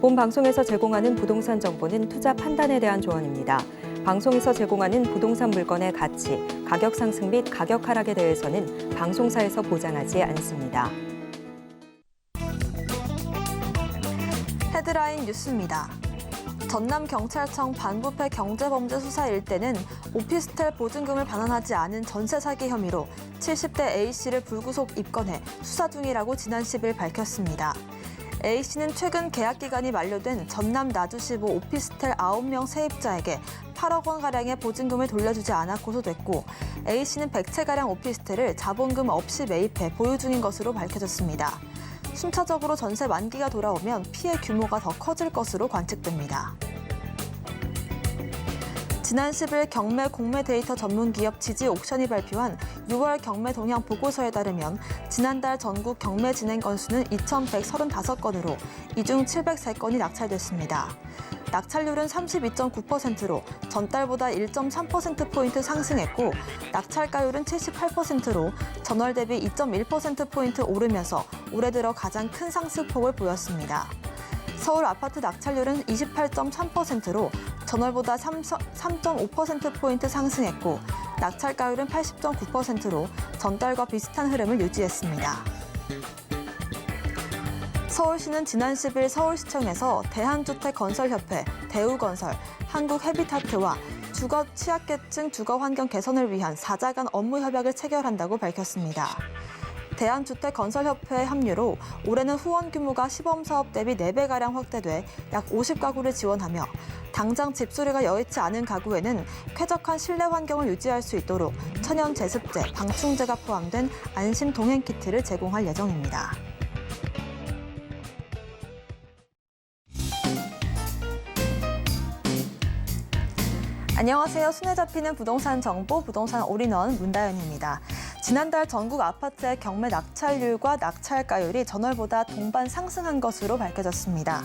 본 방송에서 제공하는 부동산 정보는 투자 판단에 대한 조언입니다. 방송에서 제공하는 부동산 물건의 가치, 가격 상승 및 가격 하락에 대해서는 방송사에서 보장하지 않습니다. 헤드라인 뉴스입니다. 전남경찰청 반부패 경제범죄 수사 일대는 오피스텔 보증금을 반환하지 않은 전세 사기 혐의로 70대 A씨를 불구속 입건해 수사 중이라고 지난 10일 밝혔습니다. A씨는 최근 계약 기간이 만료된 전남 나주시보 오피스텔 9명 세입자에게 8억 원가량의 보증금을 돌려주지 않아 고소됐고 A씨는 100채가량 오피스텔을 자본금 없이 매입해 보유 중인 것으로 밝혀졌습니다. 순차적으로 전세 만기가 돌아오면 피해 규모가 더 커질 것으로 관측됩니다. 지난 10일 경매 공매 데이터 전문기업 지지옥션이 발표한 6월 경매 동향 보고서에 따르면 지난달 전국 경매 진행 건수는 2,135건으로 이 중 703건이 낙찰됐습니다. 낙찰률은 32.9%로 전달보다 1.3%포인트 상승했고 낙찰가율은 78%로 전월 대비 2.1%포인트 오르면서 올해 들어 가장 큰 상승폭을 보였습니다. 서울 아파트 낙찰률은 28.3%로 전월보다 3.5%포인트 상승했고 낙찰가율은 80.9%로 전달과 비슷한 흐름을 유지했습니다. 서울시는 지난 10일 서울시청에서 대한주택건설협회, 대우건설, 한국헤비타트와 주거 취약계층 주거 환경 개선을 위한 4자 간 업무 협약을 체결한다고 밝혔습니다. 대한주택건설협회의 합류로 올해는 후원 규모가 시범사업 대비 4배가량 확대돼 약 50가구를 지원하며 당장 집수리가 여의치 않은 가구에는 쾌적한 실내 환경을 유지할 수 있도록 천연 제습제, 방충제가 포함된 안심 동행 키트를 제공할 예정입니다. 안녕하세요. 손에 잡히는 부동산 정보, 부동산 올인원 문다연입니다. 지난달 전국 아파트의 경매 낙찰률과 낙찰가율이 전월보다 동반 상승한 것으로 밝혀졌습니다.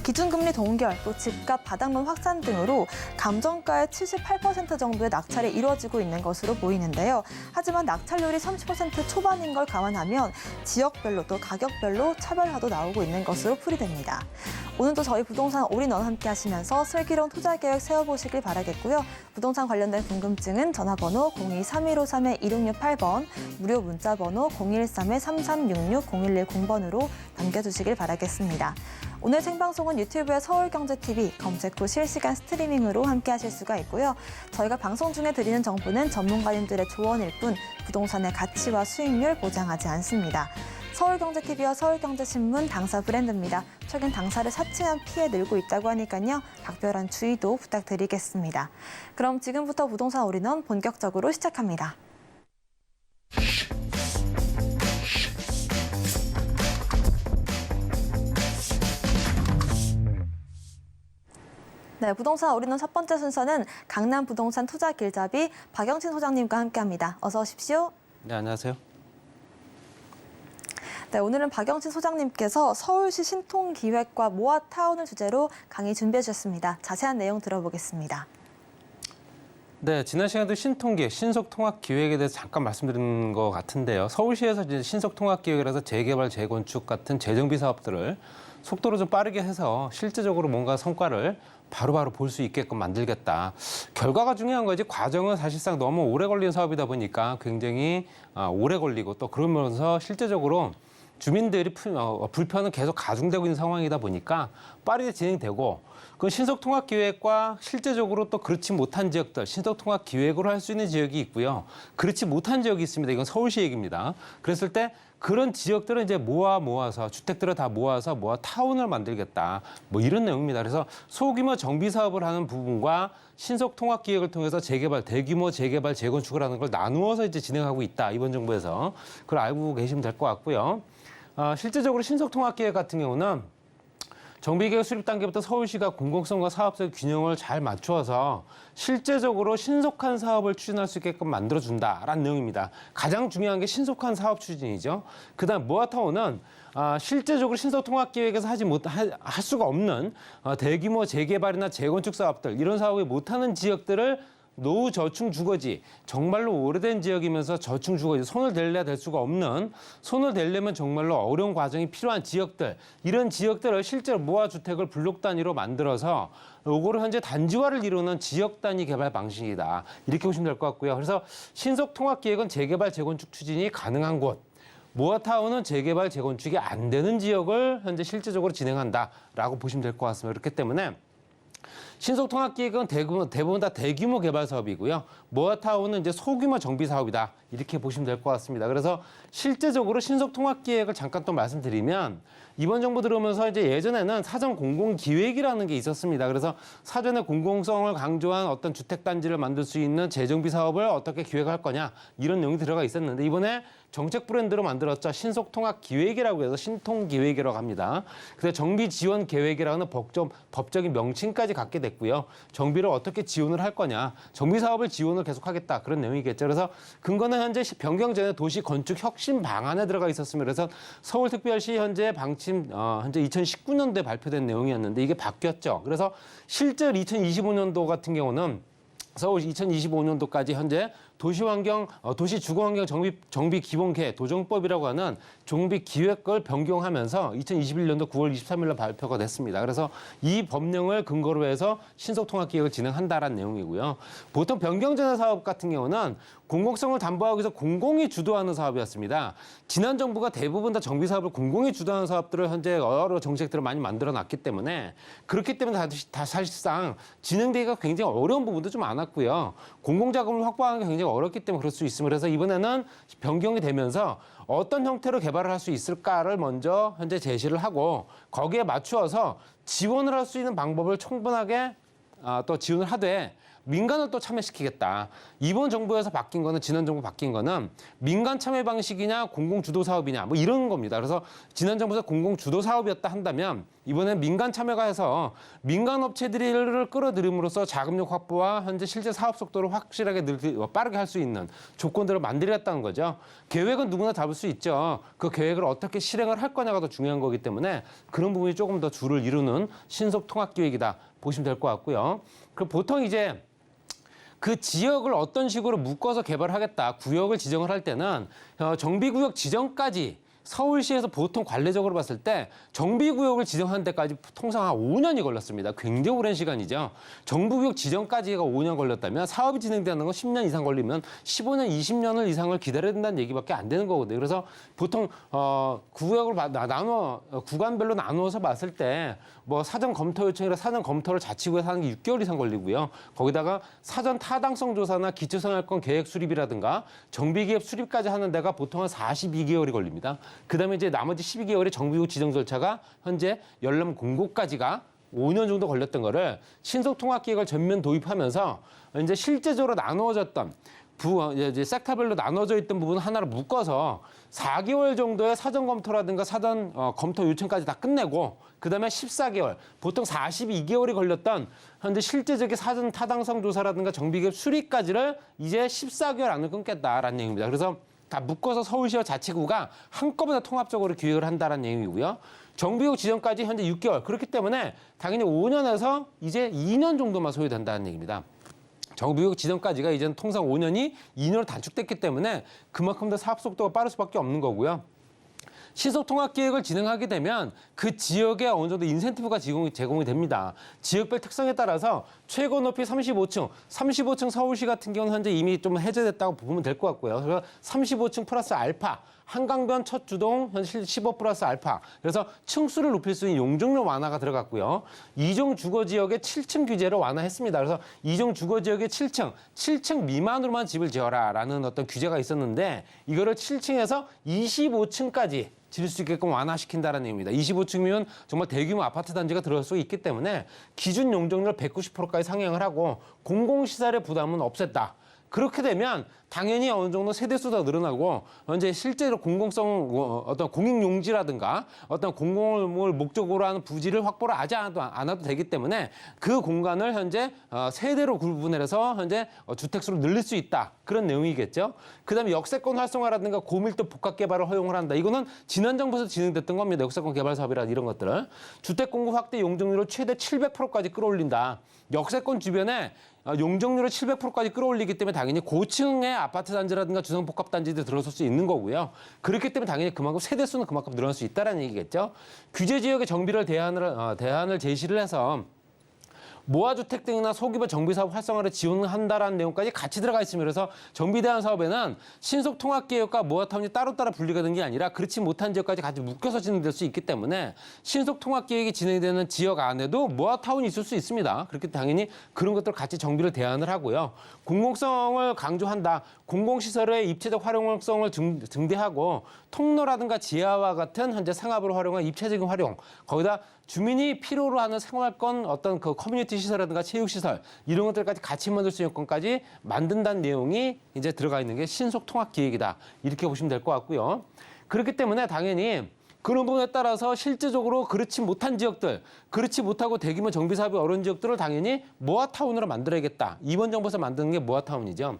기준금리 동결, 또 집값 바닥론 확산 등으로 감정가의 78% 정도의 낙찰이 이루어지고 있는 것으로 보이는데요. 하지만 낙찰률이 30% 초반인 걸 감안하면 지역별로 또 가격별로 차별화도 나오고 있는 것으로 풀이됩니다. 오늘도 저희 부동산 올인원 함께 하시면서 슬기로운 투자 계획 세워보시길 바라겠고요. 부동산 관련된 궁금증은 전화번호 02-3153-2668번, 무료 문자번호 013-3366-0110번으로 남겨주시길 바라겠습니다. 오늘 생방송은 유튜브의 서울경제TV 검색 후 실시간 스트리밍으로 함께 하실 수가 있고요. 저희가 방송 중에 드리는 정보는 전문가님들의 조언일 뿐 부동산의 가치와 수익률 보장하지 않습니다. 서울경제TV와 서울경제신문 당사 브랜드입니다. 최근 당사를 사칭한 피해 늘고 있다고 하니까요. 각별한 주의도 부탁드리겠습니다. 그럼 지금부터 부동산 올인원 본격적으로 시작합니다. 네, 부동산 올인원 첫 번째 순서는 강남 부동산 투자 길잡이 박영진 소장님과 함께합니다. 어서 오십시오. 네, 안녕하세요. 네, 오늘은 박영진 소장님께서 서울시 신통기획과 모아타운을 주제로 강의 준비해 주셨습니다. 자세한 내용 들어보겠습니다. 네, 지난 시간에도 신통기획, 신속통합기획에 대해서 잠깐 말씀드린 것 같은데요. 서울시에서 이제 신속통합기획이라서 재개발, 재건축 같은 재정비 사업들을 속도를 좀 빠르게 해서 실제적으로 뭔가 성과를 바로바로 볼 수 있게끔 만들겠다. 결과가 중요한 거지 과정은 사실상 너무 오래 걸리는 사업이다 보니까 굉장히 오래 걸리고 또 그러면서 실제적으로 주민들이 불편은 계속 가중되고 있는 상황이다 보니까 빠르게 진행되고 그 신속통합기획과 실제적으로 또 그렇지 못한 지역들, 신속통합기획으로 할 수 있는 지역이 있고요. 그렇지 못한 지역이 있습니다. 이건 서울시 얘기입니다. 그랬을 때 그런 지역들은 이제 모아서 주택들을 다 모아서 타운을 만들겠다. 뭐 이런 내용입니다. 그래서 소규모 정비 사업을 하는 부분과 신속통합기획을 통해서 재개발, 대규모 재개발, 재건축을 하는 걸 나누어서 이제 진행하고 있다. 이번 정부에서 그걸 알고 계시면 될 것 같고요. 실제적으로 신속통합기획 같은 경우는 정비계획 수립 단계부터 서울시가 공공성과 사업성의 균형을 잘 맞추어서 실제적으로 신속한 사업을 추진할 수 있게끔 만들어준다라는 내용입니다. 가장 중요한 게 신속한 사업 추진이죠. 그다음 모아타운은 실제적으로 신속통합기획에서 할 수가 없는 대규모 재개발이나 재건축 사업들 이런 사업을 못하는 지역들을 노후 저층 주거지, 정말로 오래된 지역이면서 저층 주거지, 손을 댈래야 댈 수가 없는, 손을 댈려면 정말로 어려운 과정이 필요한 지역들, 이런 지역들을 실제로 무화주택을 블록 단위로 만들어서 요거를 현재 단지화를 이루는 지역 단위 개발 방식이다. 이렇게 보시면 될 것 같고요. 그래서 신속 통합 기획은 재개발 재건축 추진이 가능한 곳, 모아타운은 재개발 재건축이 안 되는 지역을 현재 실제적으로 진행한다라고 보시면 될 것 같습니다. 그렇기 때문에 신속통합기획은 대부분 다 대규모 개발 사업이고요. 모아타운은 이제 소규모 정비 사업이다. 이렇게 보시면 될 것 같습니다. 그래서 실제적으로 신속통합기획을 잠깐 또 말씀드리면 이번 정부 들어오면서 이제 예전에는 사전 공공기획이라는 게 있었습니다. 그래서 사전에 공공성을 강조한 어떤 주택단지를 만들 수 있는 재정비 사업을 어떻게 기획할 거냐 이런 내용이 들어가 있었는데 이번에 정책 브랜드로 만들었죠. 신속통합기획이라고 해서 신통기획이라고 합니다. 그래서 정비지원계획이라는 법적인 명칭까지 갖게 됐고요. 정비를 어떻게 지원을 할 거냐. 정비사업을 지원을 계속하겠다. 그런 내용이겠죠. 그래서 근거는 현재 변경 전에 도시건축혁신 방안에 들어가 있었습니다. 그래서 서울특별시 현재 현재 2019년도에 발표된 내용이었는데 이게 바뀌었죠. 그래서 실제 2025년도 같은 경우는 서울 2025년도까지 현재 도시주거환경 정비 기본계획 도정법이라고 하는 정비 기획을 변경하면서 2021년도 9월 23일로 발표가 됐습니다. 그래서 이 법령을 근거로 해서 신속통합기획을 진행한다라는 내용이고요. 보통 변경전의 사업 같은 경우는 공공성을 담보하기 위해서 공공이 주도하는 사업이었습니다. 지난 정부가 대부분 다 정비 사업을 공공이 주도하는 사업들을 현재 여러 정책들을 많이 만들어놨기 때문에 그렇기 때문에 다 사실상 진행되기가 굉장히 어려운 부분도 좀 많았고요. 공공자금을 확보하는 게 굉장히 어렵기 때문에 그럴 수 있습니다. 그래서 이번에는 변경이 되면서 어떤 형태로 개발을 할 수 있을까를 먼저 현재 제시를 하고 거기에 맞추어서 지원을 할 수 있는 방법을 충분하게 또 지원을 하되 민간을 또 참여시키겠다. 이번 정부에서 바뀐 거는 지난 정부 바뀐 거는 민간 참여 방식이냐 공공 주도 사업이냐 뭐 이런 겁니다. 그래서 지난 정부에서 공공 주도 사업이었다 한다면 이번엔 민간 참여가 해서 민간 업체들을 끌어들임으로써 자금력 확보와 현재 실제 사업 속도를 확실하게 빠르게 할 수 있는 조건들을 만들겠다는 거죠. 계획은 누구나 잡을 수 있죠. 그 계획을 어떻게 실행을 할 거냐가 더 중요한 거기 때문에 그런 부분이 조금 더 줄을 이루는 신속 통합 기획이다 보시면 될 것 같고요. 그 보통 이제 그 지역을 어떤 식으로 묶어서 개발하겠다, 구역을 지정을 할 때는 정비구역 지정까지 서울시에서 보통 관례적으로 봤을 때 정비구역을 지정하는 데까지 통상 한 5년이 걸렸습니다. 굉장히 오랜 시간이죠. 정부구역 지정까지가 5년 걸렸다면 사업이 진행되는 건 10년 이상 걸리면 15년, 20년을 이상을 기다려야 된다는 얘기밖에 안 되는 거거든요. 그래서 보통 구역을 구간별로 나누어서 봤을 때 뭐 사전 검토 요청이라 사전 검토를 자치구에서 하는 게 6개월 이상 걸리고요. 거기다가 사전 타당성 조사나 기초생활권 계획 수립이라든가 정비기획 수립까지 하는 데가 보통 한 42개월이 걸립니다. 그다음에 이제 나머지 12개월의 정비구역 지정 절차가 현재 열람 공고까지가 5년 정도 걸렸던 거를 신속통합기획을 전면 도입하면서 이제 실제적으로 나누어졌던 이제 섹터별로 나눠져 있던 부분 하나를 묶어서 4개월 정도의 사전 검토라든가 사전 검토 요청까지 다 끝내고 그다음에 14개월, 보통 42개월이 걸렸던 현재 실제적인 사전 타당성 조사라든가 정비계획 수립까지를 이제 14개월 안에 끊겠다라는 얘기입니다. 그래서 다 묶어서 서울시와 자치구가 한꺼번에 통합적으로 기획을 한다는 얘기고요. 정비구역 지정까지 현재 6개월. 그렇기 때문에 당연히 5년에서 이제 2년 정도만 소요된다는 얘기입니다. 정비구역 지정까지가 이제는 통상 5년이 2년으로 단축됐기 때문에 그만큼 더 사업 속도가 빠를 수밖에 없는 거고요. 신속통합기획을 진행하게 되면 그 지역에 어느 정도 인센티브가 제공이 됩니다. 지역별 특성에 따라서 최고 높이 35층 서울시 같은 경우는 현재 이미 좀 해제됐다고 보면 될 것 같고요. 그래서 35층 플러스 알파, 한강변 첫 주동 현실 15 플러스 알파. 그래서 층수를 높일 수 있는 용적률 완화가 들어갔고요. 2종 주거지역의 7층 규제를 완화했습니다. 그래서 2종 주거지역의 7층 미만으로만 집을 지어라라는 어떤 규제가 있었는데 이거를 7층에서 25층까지 지을 수 있게끔 완화시킨다는 얘기입니다. 25층이면 정말 대규모 아파트 단지가 들어갈 수 있기 때문에 기준 용적률 190%까지 상향을 하고 공공시설의 부담은 없앴다. 그렇게 되면 당연히 어느 정도 세대수가 늘어나고 현재 실제로 공공성 어떤 공익용지라든가 어떤 공공을 목적으로 하는 부지를 확보를 하지 않아도 되기 때문에 그 공간을 현재 세대로 구분을 해서 현재 주택수를 늘릴 수 있다. 그런 내용이겠죠. 그다음에 역세권 활성화라든가 고밀도 복합 개발을 허용을 한다. 이거는 지난 정부에서 진행됐던 겁니다. 역세권 개발 사업이라 이런 것들을. 주택 공급 확대 용적률을 최대 700%까지 끌어올린다. 역세권 주변에 용적률을 700%까지 끌어올리기 때문에 당연히 고층의 아파트 단지라든가 주상복합 단지도 들어설 수 있는 거고요. 그렇기 때문에 당연히 그만큼 세대수는 그만큼 늘어날 수 있다는 얘기겠죠. 규제 지역의 정비를 대안을 제시를 해서 모아주택 등이나 소규모 정비사업 활성화를 지원한다라는 내용까지 같이 들어가 있습니다. 그래서 정비대안 사업에는 신속통합계획과 모아타운이 따로따로 분리가 된 게 아니라 그렇지 못한 지역까지 같이 묶여서 진행될 수 있기 때문에 신속통합계획이 진행되는 지역 안에도 모아타운이 있을 수 있습니다. 그렇게 당연히 그런 것들을 같이 정비를 대안을 하고요. 공공성을 강조한다. 공공시설의 입체적 활용성을 증대하고 통로라든가 지하와 같은 현재 상업을 활용한 입체적인 활용, 거기다 주민이 필요로 하는 생활권 어떤 그 커뮤니티 시설이라든가 체육시설 이런 것들까지 같이 만들 수 있는 것까지 만든다는 내용이 이제 들어가 있는 게 신속통합기획이다. 이렇게 보시면 될 것 같고요. 그렇기 때문에 당연히 그런 부분에 따라서 실질적으로 그렇지 못한 지역들, 그렇지 못하고 대규모 정비사업이 어려운 지역들을 당연히 모아타운으로 만들어야겠다. 이번 정부에서 만드는 게 모아타운이죠.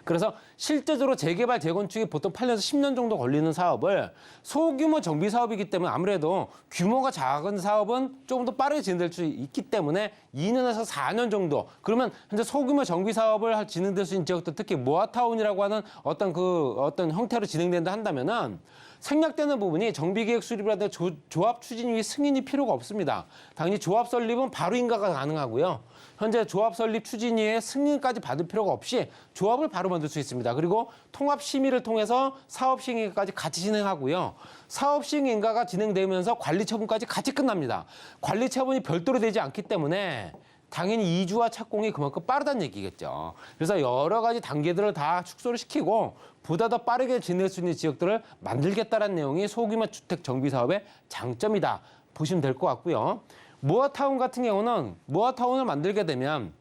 그래서 실제적으로 재개발, 재건축이 보통 8년에서 10년 정도 걸리는 사업을 소규모 정비 사업이기 때문에 아무래도 규모가 작은 사업은 조금 더 빠르게 진행될 수 있기 때문에 2년에서 4년 정도. 그러면 현재 소규모 정비 사업을 진행될 수 있는 지역들, 특히 모아타운이라고 하는 어떤 형태로 진행된다 한다면은 생략되는 부분이 정비계획 수립이라든가 조합 추진위 승인이 필요가 없습니다. 당연히 조합 설립은 바로 인가가 가능하고요. 현재 조합 설립 추진위의 승인까지 받을 필요가 없이 조합을 바로 만들 수 있습니다. 그리고 통합 심의를 통해서 사업 시행까지 같이 진행하고요. 사업 시행 인가가 진행되면서 관리 처분까지 같이 끝납니다. 관리 처분이 별도로 되지 않기 때문에 당연히 이주와 착공이 그만큼 빠르다는 얘기겠죠. 그래서 여러 가지 단계들을 다 축소를 시키고 보다 더 빠르게 진행할 수 있는 지역들을 만들겠다는 내용이 소규모 주택 정비 사업의 장점이다. 보시면 될 것 같고요. 모아타운 같은 경우는 모아타운을 만들게 되면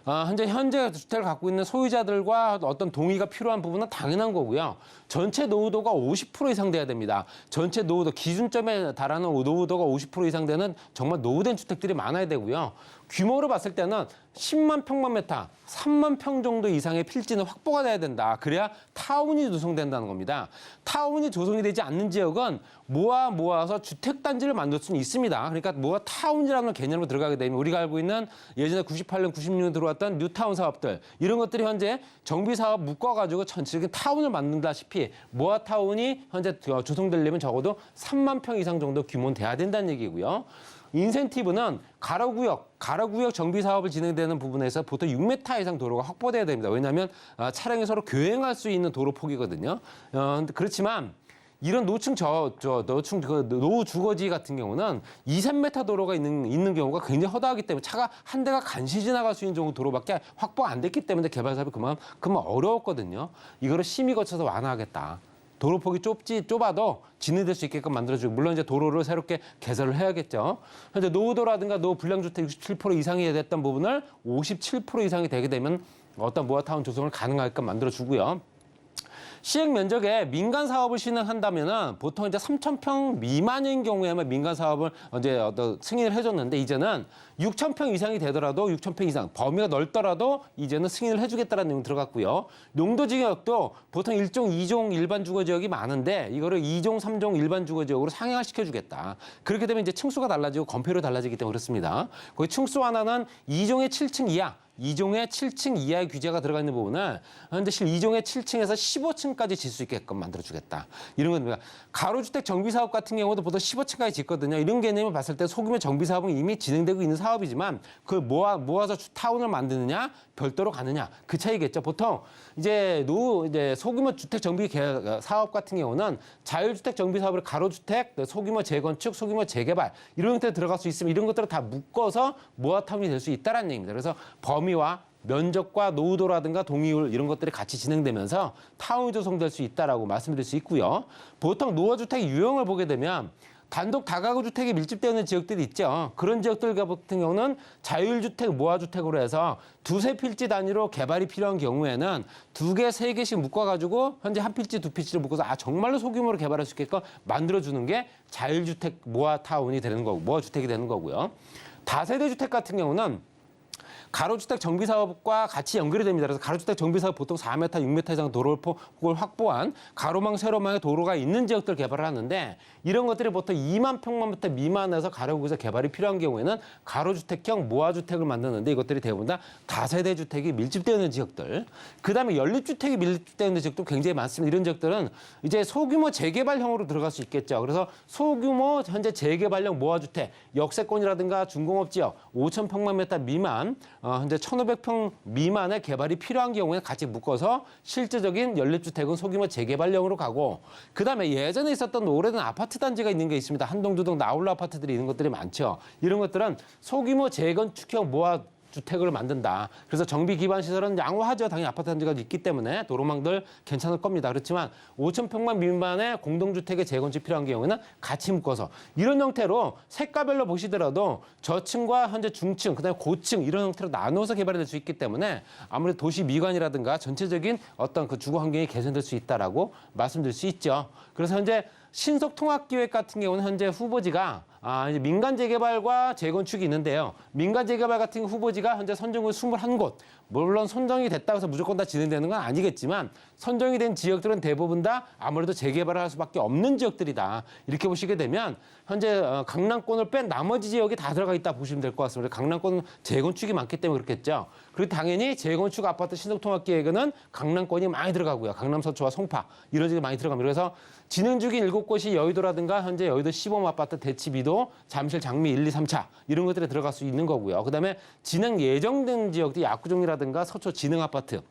현재 주택을 갖고 있는 소유자들과 어떤 동의가 필요한 부분은 당연한 거고요. 전체 노후도가 50% 이상 돼야 됩니다. 전체 노후도 기준점에 달하는 노후도가 50% 이상 되는 정말 노후된 주택들이 많아야 되고요. 규모로 봤을 때는 10만 평방미터, 3만 평 정도 이상의 필지는 확보가 돼야 된다. 그래야 타운이 조성된다는 겁니다. 타운이 조성이 되지 않는 지역은 모아서 주택단지를 만들 수는 있습니다. 그러니까 모아타운이라는 개념으로 들어가게 되면 우리가 알고 있는 예전에 98년, 96년 들어왔던 뉴타운 사업들 이런 것들이 현재 정비사업 묶어가지고 전체적인 타운을 만든다시피 모아타운이 현재 조성되려면 적어도 3만 평 이상 정도 규모는 돼야 된다는 얘기고요. 인센티브는 가로구역 정비 사업을 진행되는 부분에서 보통 6m 이상 도로가 확보돼야 됩니다. 왜냐하면 차량이 서로 교행할 수 있는 도로 폭이거든요. 그렇지만 이런 노층 노후 주거지 같은 경우는 2, 3m 도로가 있는 경우가 굉장히 허다하기 때문에 차가 한 대가 간신히 지나갈 수 있는 정도 도로밖에 확보가 안 됐기 때문에 개발 사업이 그만 어려웠거든요. 이거를 심의 거쳐서 완화하겠다. 도로폭이 좁아도 진행될 수 있게끔 만들어주고 물론 이제 도로를 새롭게 개설을 해야겠죠. 현재 노후도라든가 노후 불량주택 67% 이상이 됐던 부분을 57% 이상이 되게 되면 어떤 모아타운 조성을 가능하게끔 만들어주고요. 시행 면적에 민간 사업을 진행한다면은 보통 이제 3,000평 미만인 경우에만 민간 사업을 이제 승인을 해줬는데 이제는 6,000평 이상이 되더라도 6,000평 이상 범위가 넓더라도 이제는 승인을 해주겠다는 내용 들어갔고요. 용도 지역도 보통 1종, 2종 일반 주거 지역이 많은데 이거를 2종, 3종 일반 주거 지역으로 상향을 시켜주겠다. 그렇게 되면 이제 층수가 달라지고 건폐율이 달라지기 때문에 그렇습니다. 거기 층수 하나는 2종의 7층 이하. 2종의 7층 이하의 규제가 들어가 있는 부분을 현재 2종의 7층에서 15층까지 질 수 있게끔 만들어주겠다. 이런 겁니다. 가로주택 정비사업 같은 경우도 보통 15층까지 짓거든요. 이런 개념을 봤을 때 소규모 정비사업은 이미 진행되고 있는 사업이지만 그걸 모아서 타운을 만드느냐 별도로 가느냐 그 차이겠죠. 보통 이제 소규모 주택 정비 사업 같은 경우는 자율주택 정비 사업을 가로주택, 소규모 재건축, 소규모 재개발 이런 형태로 들어갈 수 있으면 이런 것들을 다 묶어서 모아타운이 될 수 있다는 얘기입니다. 그래서 범위와 면적과 노후도라든가 동의율 이런 것들이 같이 진행되면서 타운이 조성될 수 있다라고 말씀드릴 수 있고요. 보통 노후주택 유형을 보게 되면 단독 다가구 주택이 밀집되어 있는 지역들이 있죠. 그런 지역들 같은 경우는 자율주택, 모아주택으로 해서 두세 필지 단위로 개발이 필요한 경우에는 2개, 3개씩 묶어가지고 현재 한 필지, 두 필지를 묶어서 정말로 소규모로 개발할 수 있게끔 만들어주는 게 자율주택, 모아타운이 되는 거고, 모아주택이 되는 거고요. 다세대 주택 같은 경우는 가로주택 정비사업과 같이 연결이 됩니다. 그래서 가로주택 정비사업 보통 4m, 6m 이상 도로를 확보한 가로망, 세로망의 도로가 있는 지역들 개발을 하는데 이런 것들이 보통 2만 평방미터 미만에서 가로구에서 개발이 필요한 경우에는 가로주택형 모아주택을 만드는데 이것들이 대부분 다 다세대 주택이 밀집되어 있는 지역들. 그다음에 연립주택이 밀집되어 있는 지역도 굉장히 많습니다. 이런 지역들은 이제 소규모 재개발형으로 들어갈 수 있겠죠. 그래서 소규모 현재 재개발형 모아주택, 역세권이라든가 중공업지역 5,000평방미터 미만, 현재 1,500평 미만의 개발이 필요한 경우에 같이 묶어서 실제적인 연립주택은 소규모 재개발형으로 가고 그다음에 예전에 있었던 오래된 아파트 단지가 있는 게 있습니다. 한동, 두동, 나홀로 아파트들이 있는 것들이 많죠. 이런 것들은 소규모 재건축형 모아주택을 만든다. 그래서 정비 기반 시설은 양호하죠. 당연히 아파트 단지가 있기 때문에 도로망들 괜찮을 겁니다. 그렇지만 5,000평만 미만의 공동주택의 재건축이 필요한 경우에는 같이 묶어서 이런 형태로 색깔별로 보시더라도 저층과 현재 중층, 그다음에 고층 이런 형태로 나누어서 개발이 될 수 있기 때문에 아무래도 도시 미관이라든가 전체적인 어떤 그 주거 환경이 개선될 수 있다라고 말씀드릴 수 있죠. 그래서 현재 신속통합기획 같은 경우는 현재 후보지가 이제 민간 재개발과 재건축이 있는데요. 민간 재개발 같은 후보지가 현재 선정을 21곳. 물론 선정이 됐다고 해서 무조건 다 진행되는 건 아니겠지만 선정이 된 지역들은 대부분 다 아무래도 재개발을 할 수밖에 없는 지역들이다. 이렇게 보시게 되면 현재 강남권을 뺀 나머지 지역이 다 들어가 있다 보시면 될 것 같습니다. 강남권은 재건축이 많기 때문에 그렇겠죠. 그리고 당연히 재건축 아파트 신속통합계획에는 강남권이 많이 들어가고요. 강남 서초와 송파 이런 지역이 많이 들어갑니다. 그래서 진행 중인 7곳이 여의도라든가 현재 여의도 시범 아파트 대치비도 잠실 장미 1, 2, 3차 이런 것들에 들어갈 수 있는 거고요. 그다음에 진행 예정된 지역들이 약구정이라든가 서초 진흥 아파트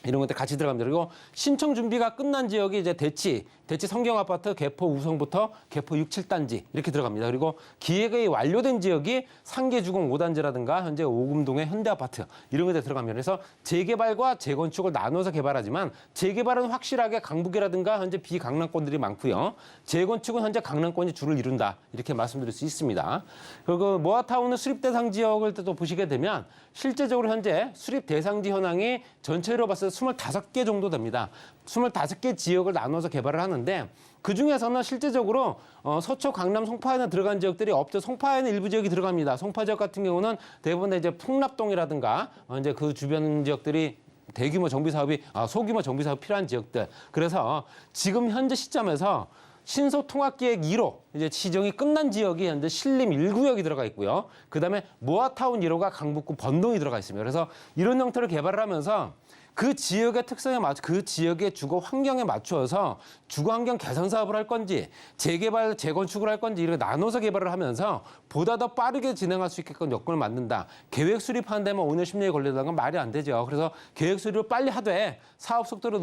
이런 것들 같이 들어갑니다. 그리고 신청 준비가 끝난 지역이 이제 대치 성경 아파트 개포 우성부터 개포 6, 7단지 이렇게 들어갑니다. 그리고 기획이 완료된 지역이 상계주공 5단지라든가 현재 오금동의 현대 아파트 이런 것들에 들어갑니다. 그래서 재개발과 재건축을 나눠서 개발하지만 재개발은 확실하게 강북이라든가 현재 비강남권들이 많고요. 재건축은 현재 강남권이 주를 이룬다. 이렇게 말씀드릴 수 있습니다. 그리고 모아타운의 수립 대상 지역을 또 보시게 되면 실제적으로 현재 수립 대상지 현황이 전체로 봤을 때 25개 정도 됩니다. 25개 지역을 나눠서 개발을 하는데 그중에서는 실제적으로 서초, 강남, 송파에는 들어간 지역들이 없죠. 송파에는 일부 지역이 들어갑니다. 송파 지역 같은 경우는 대부분 이제 풍납동이라든가 이제 그 주변 지역들이 대규모 정비 사업이 소규모 정비 사업이 필요한 지역들. 그래서 지금 현재 시점에서 신속통합계획 1호 이제 지정이 끝난 지역이 현재 신림 1구역이 들어가 있고요. 그다음에 모아타운 1호가 강북구 번동이 들어가 있습니다. 그래서 이런 형태로 개발을 하면서 그 지역의 특성에 맞춰 그 지역의 주거 환경에 맞추어서 주거 환경 개선 사업을 할 건지 재개발, 재건축을 할 건지 이렇게 나눠서 개발을 하면서 보다 더 빠르게 진행할 수 있게끔 여건을 만든다. 계획 수립하는 데만 5년, 10년이 걸린다는 건 말이 안 되죠. 그래서 계획 수립을 빨리 하되 사업 속도를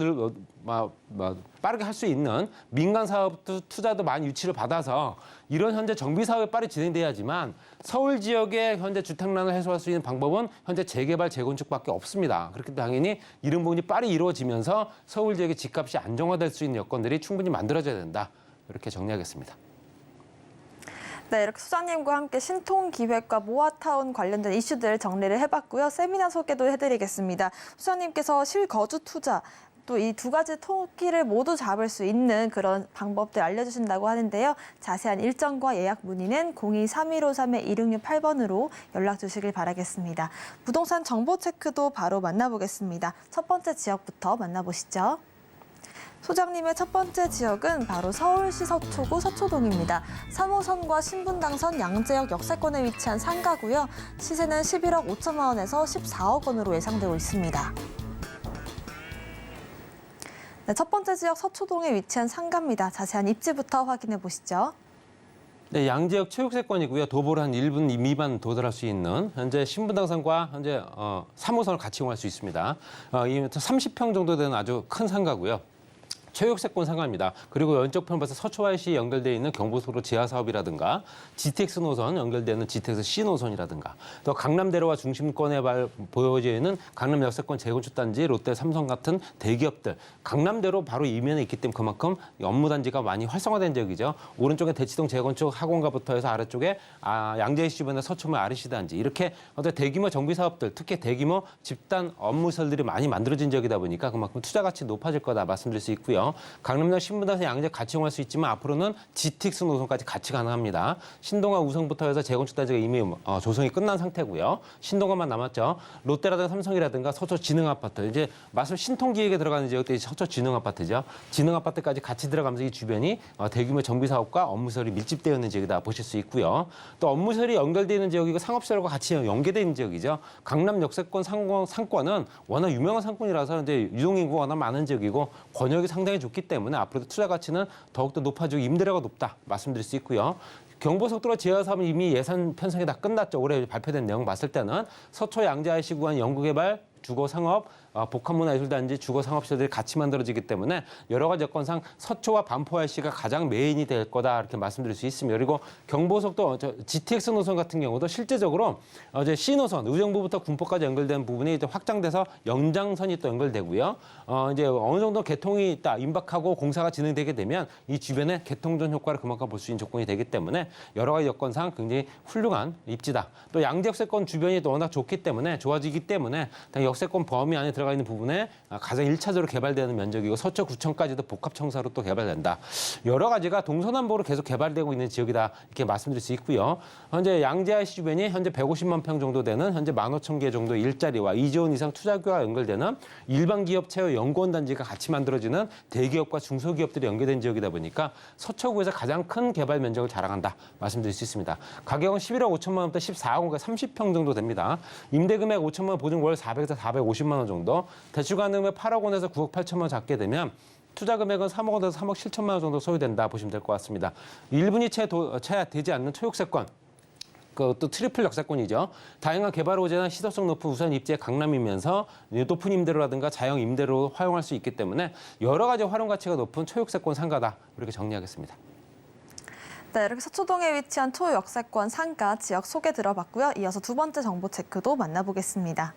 빠르게 할 수 있는 민간 사업 투자도 많이 유치를 받아서 이런 현재 정비 사업이 빨리 진행돼야지만 서울 지역의 현재 주택난을 해소할 수 있는 방법은 현재 재개발, 재건축밖에 없습니다. 그렇기 때문에 당연히 이런 부분이 빨리 이루어지면서 서울 지역의 집값이 안정화될 수 있는 여건들이 충분히 만들어져야 된다. 이렇게 정리하겠습니다. 네, 이렇게 소장님과 함께 신통기획과 모아타운 관련된 이슈들 정리를 해봤고요. 세미나 소개도 해드리겠습니다. 소장님께서 실거주 투자, 또 이 두 가지 토끼를 모두 잡을 수 있는 그런 방법들 알려주신다고 하는데요. 자세한 일정과 예약 문의는 02-3153-2668번으로 연락 주시길 바라겠습니다. 부동산 정보 체크도 바로 만나보겠습니다. 첫 번째 지역부터 만나보시죠. 소장님의 첫 번째 지역은 바로 서울시 서초구 서초동입니다. 3호선과 신분당선 양재역 역세권에 위치한 상가고요. 시세는 11억 5천만 원에서 14억 원으로 예상되고 있습니다. 네, 첫 번째 지역 서초동에 위치한 상가입니다. 자세한 입지부터 확인해 보시죠. 네, 양재역 최역세권이고요. 도보로 한 1분 미만 도달할 수 있는 현재 신분당선과 현재 3호선을 같이 이용할 수 있습니다. 30평 정도 되는 아주 큰 상가고요. 최역세권 상가입니다. 그리고 왼쪽편 봐서 서초와시 연결되어 있는 경부선로 지하 사업이라든가 GTX 노선 연결되는 GTX C 노선이라든가 또 강남대로와 중심권에 보여져 있는 강남 역세권 재건축 단지, 롯데, 삼성 같은 대기업들 강남대로 바로 이면에 있기 때문에 그만큼 업무 단지가 많이 활성화된 지역이죠. 오른쪽에 대치동 재건축 학원가부터 해서 아래쪽에 양재시 주변의 서초문 RC 단지 이렇게 어떤 대규모 정비 사업들, 특히 대규모 집단 업무설들이 많이 만들어진 지역이다 보니까 그만큼 투자 가치 높아질 거다 말씀드릴 수 있고요. 있고요. 강남역 신분당선 양재 같이 이용할 수 있지만 앞으로는 GTX 노선까지 같이 가능합니다. 신동아 우성부터 해서 재건축 단지가 이미 조성이 끝난 상태고요. 신동아만 남았죠. 롯데라든가 삼성이라든가 서초 진흥아파트, 이제 말씀 신통기획에 들어가는 지역들이 서초 진흥아파트죠. 진흥아파트까지 같이 들어가면서 이 주변이 대규모 정비 사업과 업무시설이 밀집되어 있는 지역이다 보실 수 있고요. 또 업무시설이 연결되어 있는 지역이고 상업시설과 같이 연계되어 있는 지역이죠. 강남 역세권 상권은 워낙 유명한 상권이라서 이제 유동인구가 워낙 많은 지역이고 권역이 상당히 좋기 때문에 앞으로도 투자 가치는 더욱더 높아지고 임대료가 높다 말씀드릴 수 있고요. 경부고속도로 지하 사업은 이미 예산 편성이 다 끝났죠. 올해 발표된 내용 봤을 때는 서초 양재 IC 구간 연구개발, 주거 상업, 복합문화예술단지, 주거상업시설들이 같이 만들어지기 때문에 여러 가지 여건상 서초와 반포 IC가 가장 메인이 될 거다 이렇게 말씀드릴 수 있습니다. 그리고 경부고속도로 GTX 노선 같은 경우도 실제적으로 이제 C 노선, 의정부부터 군포까지 연결된 부분이 이제 확장돼서 연장선이 또 연결되고요. 이제 어느 정도 개통이 딱 임박하고 공사가 진행되게 되면 이 주변에 개통전 효과를 그만큼 볼 수 있는 조건이 되기 때문에 여러 가지 여건상 굉장히 훌륭한 입지다. 또 양재 역세권 주변이 또 워낙 좋기 때문에 좋아지기 때문에 역세권 범위 안에 들어가 있는 부분에 가장 1차적으로 개발되는 면적이고 서초구청까지도 복합청사로 또 개발된다. 여러 가지가 동서남북으로 계속 개발되고 있는 지역이다 이렇게 말씀드릴 수 있고요. 현재 양재 IC 주변이 현재 150만 평 정도 되는 현재 15,000개 정도 일자리와 2조 원 이상 투자가 연결되는 일반 기업 채용 연구원 단지가 같이 만들어지는 대기업과 중소기업들이 연계된 지역이다 보니까 서초구에서 가장 큰 개발 면적을 자랑한다 말씀드릴 수 있습니다. 가격은 11억 5천만 원부터 14억 원까지 30평 정도 됩니다. 임대금액 5천만 원, 보증 월 400에서 450만 원 정도, 대출 가능금액 8억 원에서 9억 8천만 원 잡게 되면 투자 금액은 3억 원에서 3억 7천만 원 정도 소요된다 보시면 될 것 같습니다. 1분이 채 되지 않는 초역세권, 또 트리플 역세권이죠. 다양한 개발 호재나 시도성 높은 우선 입지의 강남이면서 높은 임대료라든가 자영 임대로 활용할 수 있기 때문에 여러 가지 활용 가치가 높은 초역세권 상가다 이렇게 정리하겠습니다. 네, 이렇게 서초동에 위치한 초역세권 상가 지역 소개 들어봤고요. 이어서 두 번째 정보 체크도 만나보겠습니다.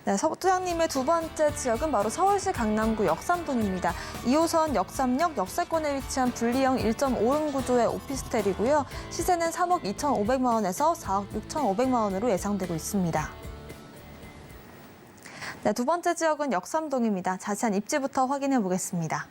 네, 소장님의 두 번째 지역은 바로 서울시 강남구 역삼동입니다. 2호선 역삼역 역세권에 위치한 분리형 1.5층 구조의 오피스텔이고요. 시세는 3억 2,500만 원에서 4억 6,500만 원으로 예상되고 있습니다. 네, 두 번째 지역은 역삼동입니다. 자세한 입지부터 확인해 보겠습니다.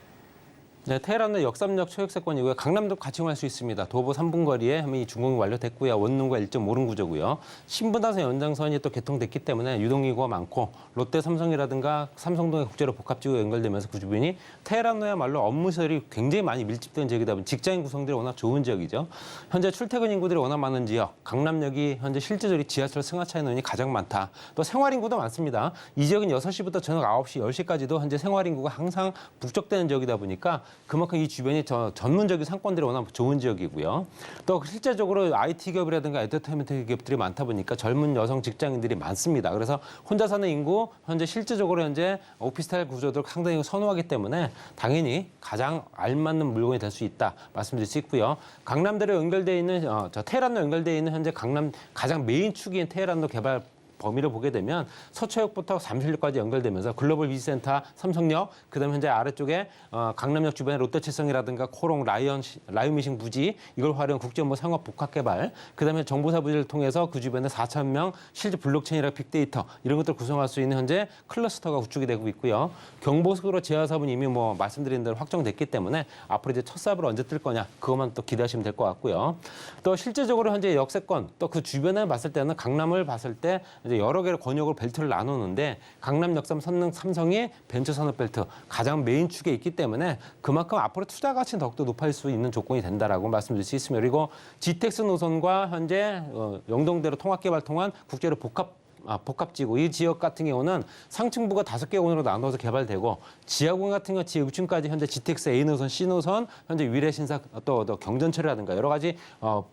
네, 테헤란의 역삼역 초역세권이고요. 강남도 같이 이용할 수 있습니다. 도보 3분 거리에 이 준공이 완료됐고요. 원룸과 1.5룸 구조고요. 신분당선 연장선이 또 개통됐기 때문에 유동인구가 많고 롯데 삼성이라든가 삼성동의 국제로 복합지구가 연결되면서 그 주변이 테헤란야말로 업무시설이 굉장히 많이 밀집된 지역이다 보니 직장인 구성들이 워낙 좋은 지역이죠. 현재 출퇴근 인구들이 워낙 많은 지역, 강남역이 현재 실제적으로 지하철 승하차 인원이 가장 많다. 또 생활 인구도 많습니다. 이 지역은 6시부터 저녁 9시, 10시까지도 현재 생활 인구가 항상 북적대는 지역이다 보니까 그만큼 이 주변이 전문적인 상권들이 워낙 좋은 지역이고요. 또 실제적으로 IT 기업이라든가 엔터테인먼트 기업들이 많다 보니까 젊은 여성 직장인들이 많습니다. 그래서 혼자 사는 인구, 현재 실질적으로 현재 오피스텔 구조들 상당히 선호하기 때문에 당연히 가장 알맞는 물건이 될 수 있다 말씀드릴 수 있고요. 강남대로 연결되어 있는 테헤란로 연결되어 있는 현재 강남 가장 메인 축인 테헤란로 개발 범위를 보게 되면 서초역부터 잠실역까지 연결되면서 글로벌 비즈센터 삼성역, 그다음에 현재 아래쪽에 강남역 주변에 롯데칠성이라든가 코롱, 라이오미싱 부지 이걸 활용한 국제업무 상업 복합 개발, 그다음에 정보사 부지를 통해서 그 주변에 4,000명 실제 블록체인이나 빅데이터 이런 것들을 구성할 수 있는 현재 클러스터가 구축이 되고 있고요. 경부고속도로 지하 사업은 이미 말씀드린 대로 확정됐기 때문에 앞으로 이제 첫 사업을 언제 뜰 거냐 그것만 또 기대하시면 될 것 같고요. 또 실제적으로 현재 역세권 또 그 주변을 봤을 때는 강남을 봤을 때 이제 여러 개의 권역으로 벨트를 나누는데 강남, 역삼, 선릉, 삼성이 벤처산업벨트 가장 메인 축에 있기 때문에 그만큼 앞으로 투자 가치는 더욱더 높아질 수 있는 조건이 된다라고 말씀드릴 수 있습니다. 그리고 GTX 노선과 현재 영동대로 통합개발 통한 국제로 복합지구 이 지역 같은 경우는 상층부가 5개 원으로 나눠서 개발되고 지하공 같은 경우 지6층까지 현재 GTX A 노선, C 노선, 현재 위례 신사 또 경전철이라든가 여러 가지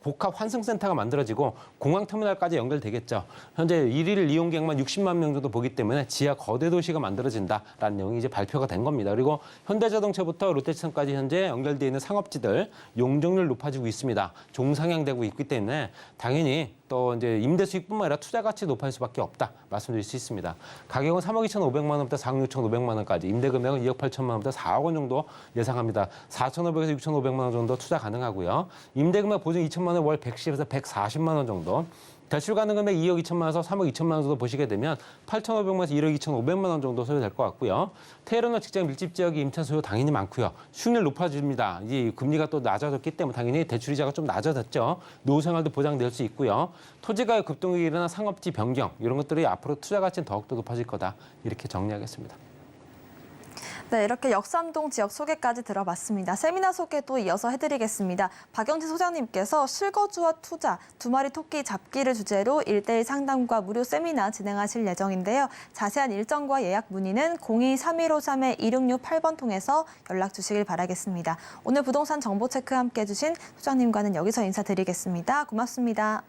복합 환승센터가 만들어지고 공항터미널까지 연결되겠죠. 현재 일일 이용객만 60만 명 정도 보기 때문에 지하 거대 도시가 만들어진다라는 내용이 이제 발표가 된 겁니다. 그리고 현대자동차부터 롯데시설까지 현재 연결되어 있는 상업지들 용적률 높아지고 있습니다. 종상향되고 있기 때문에 당연히 또 이제 임대 수익뿐만 아니라 투자 가치 높아질 수밖에 없다 말씀드릴 수 있습니다. 가격은 3억 2,500만 원부터 4억 6,500만 원까지, 임대 금액은 2억 8천만 원부터 4억 원 정도 예상합니다. 4,500에서 6,500만 원 정도 투자 가능하고요. 임대 금액 보증 2천만 원, 월 110에서 140만 원 정도. 대출 가능 금액 2억 2천만 원에서 3억 2천만 원 정도 보시게 되면 8,500만 원에서 1억 2,500만 원 정도 소요될 것 같고요. 태어나 직장 밀집 지역의 임차 소요 당연히 많고요. 수익률 높아집니다. 이제 금리가 또 낮아졌기 때문에 당연히 대출이자가 좀 낮아졌죠. 노후 생활도 보장될 수 있고요. 토지가의 급등이 일어나 상업지 변경 이런 것들이 앞으로 투자 가치는 더욱더 높아질 거다. 이렇게 정리하겠습니다. 네, 이렇게 역삼동 지역 소개까지 들어봤습니다. 세미나 소개도 이어서 해드리겠습니다. 박영진 소장님께서 실거주와 투자, 두 마리 토끼 잡기를 주제로 1:1 상담과 무료 세미나 진행하실 예정인데요. 자세한 일정과 예약 문의는 02-3153-2668번 통해서 연락 주시길 바라겠습니다. 오늘 부동산 정보 체크 함께 해주신 소장님과는 여기서 인사드리겠습니다. 고맙습니다.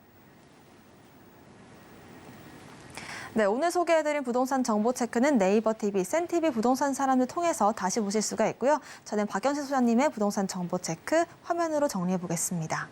네, 오늘 소개해드린 부동산 정보 체크는 네이버 TV, 센TV 부동산 사람들 통해서 다시 보실 수가 있고요. 저는 박영진 소장님의 부동산 정보 체크 화면으로 정리해 보겠습니다.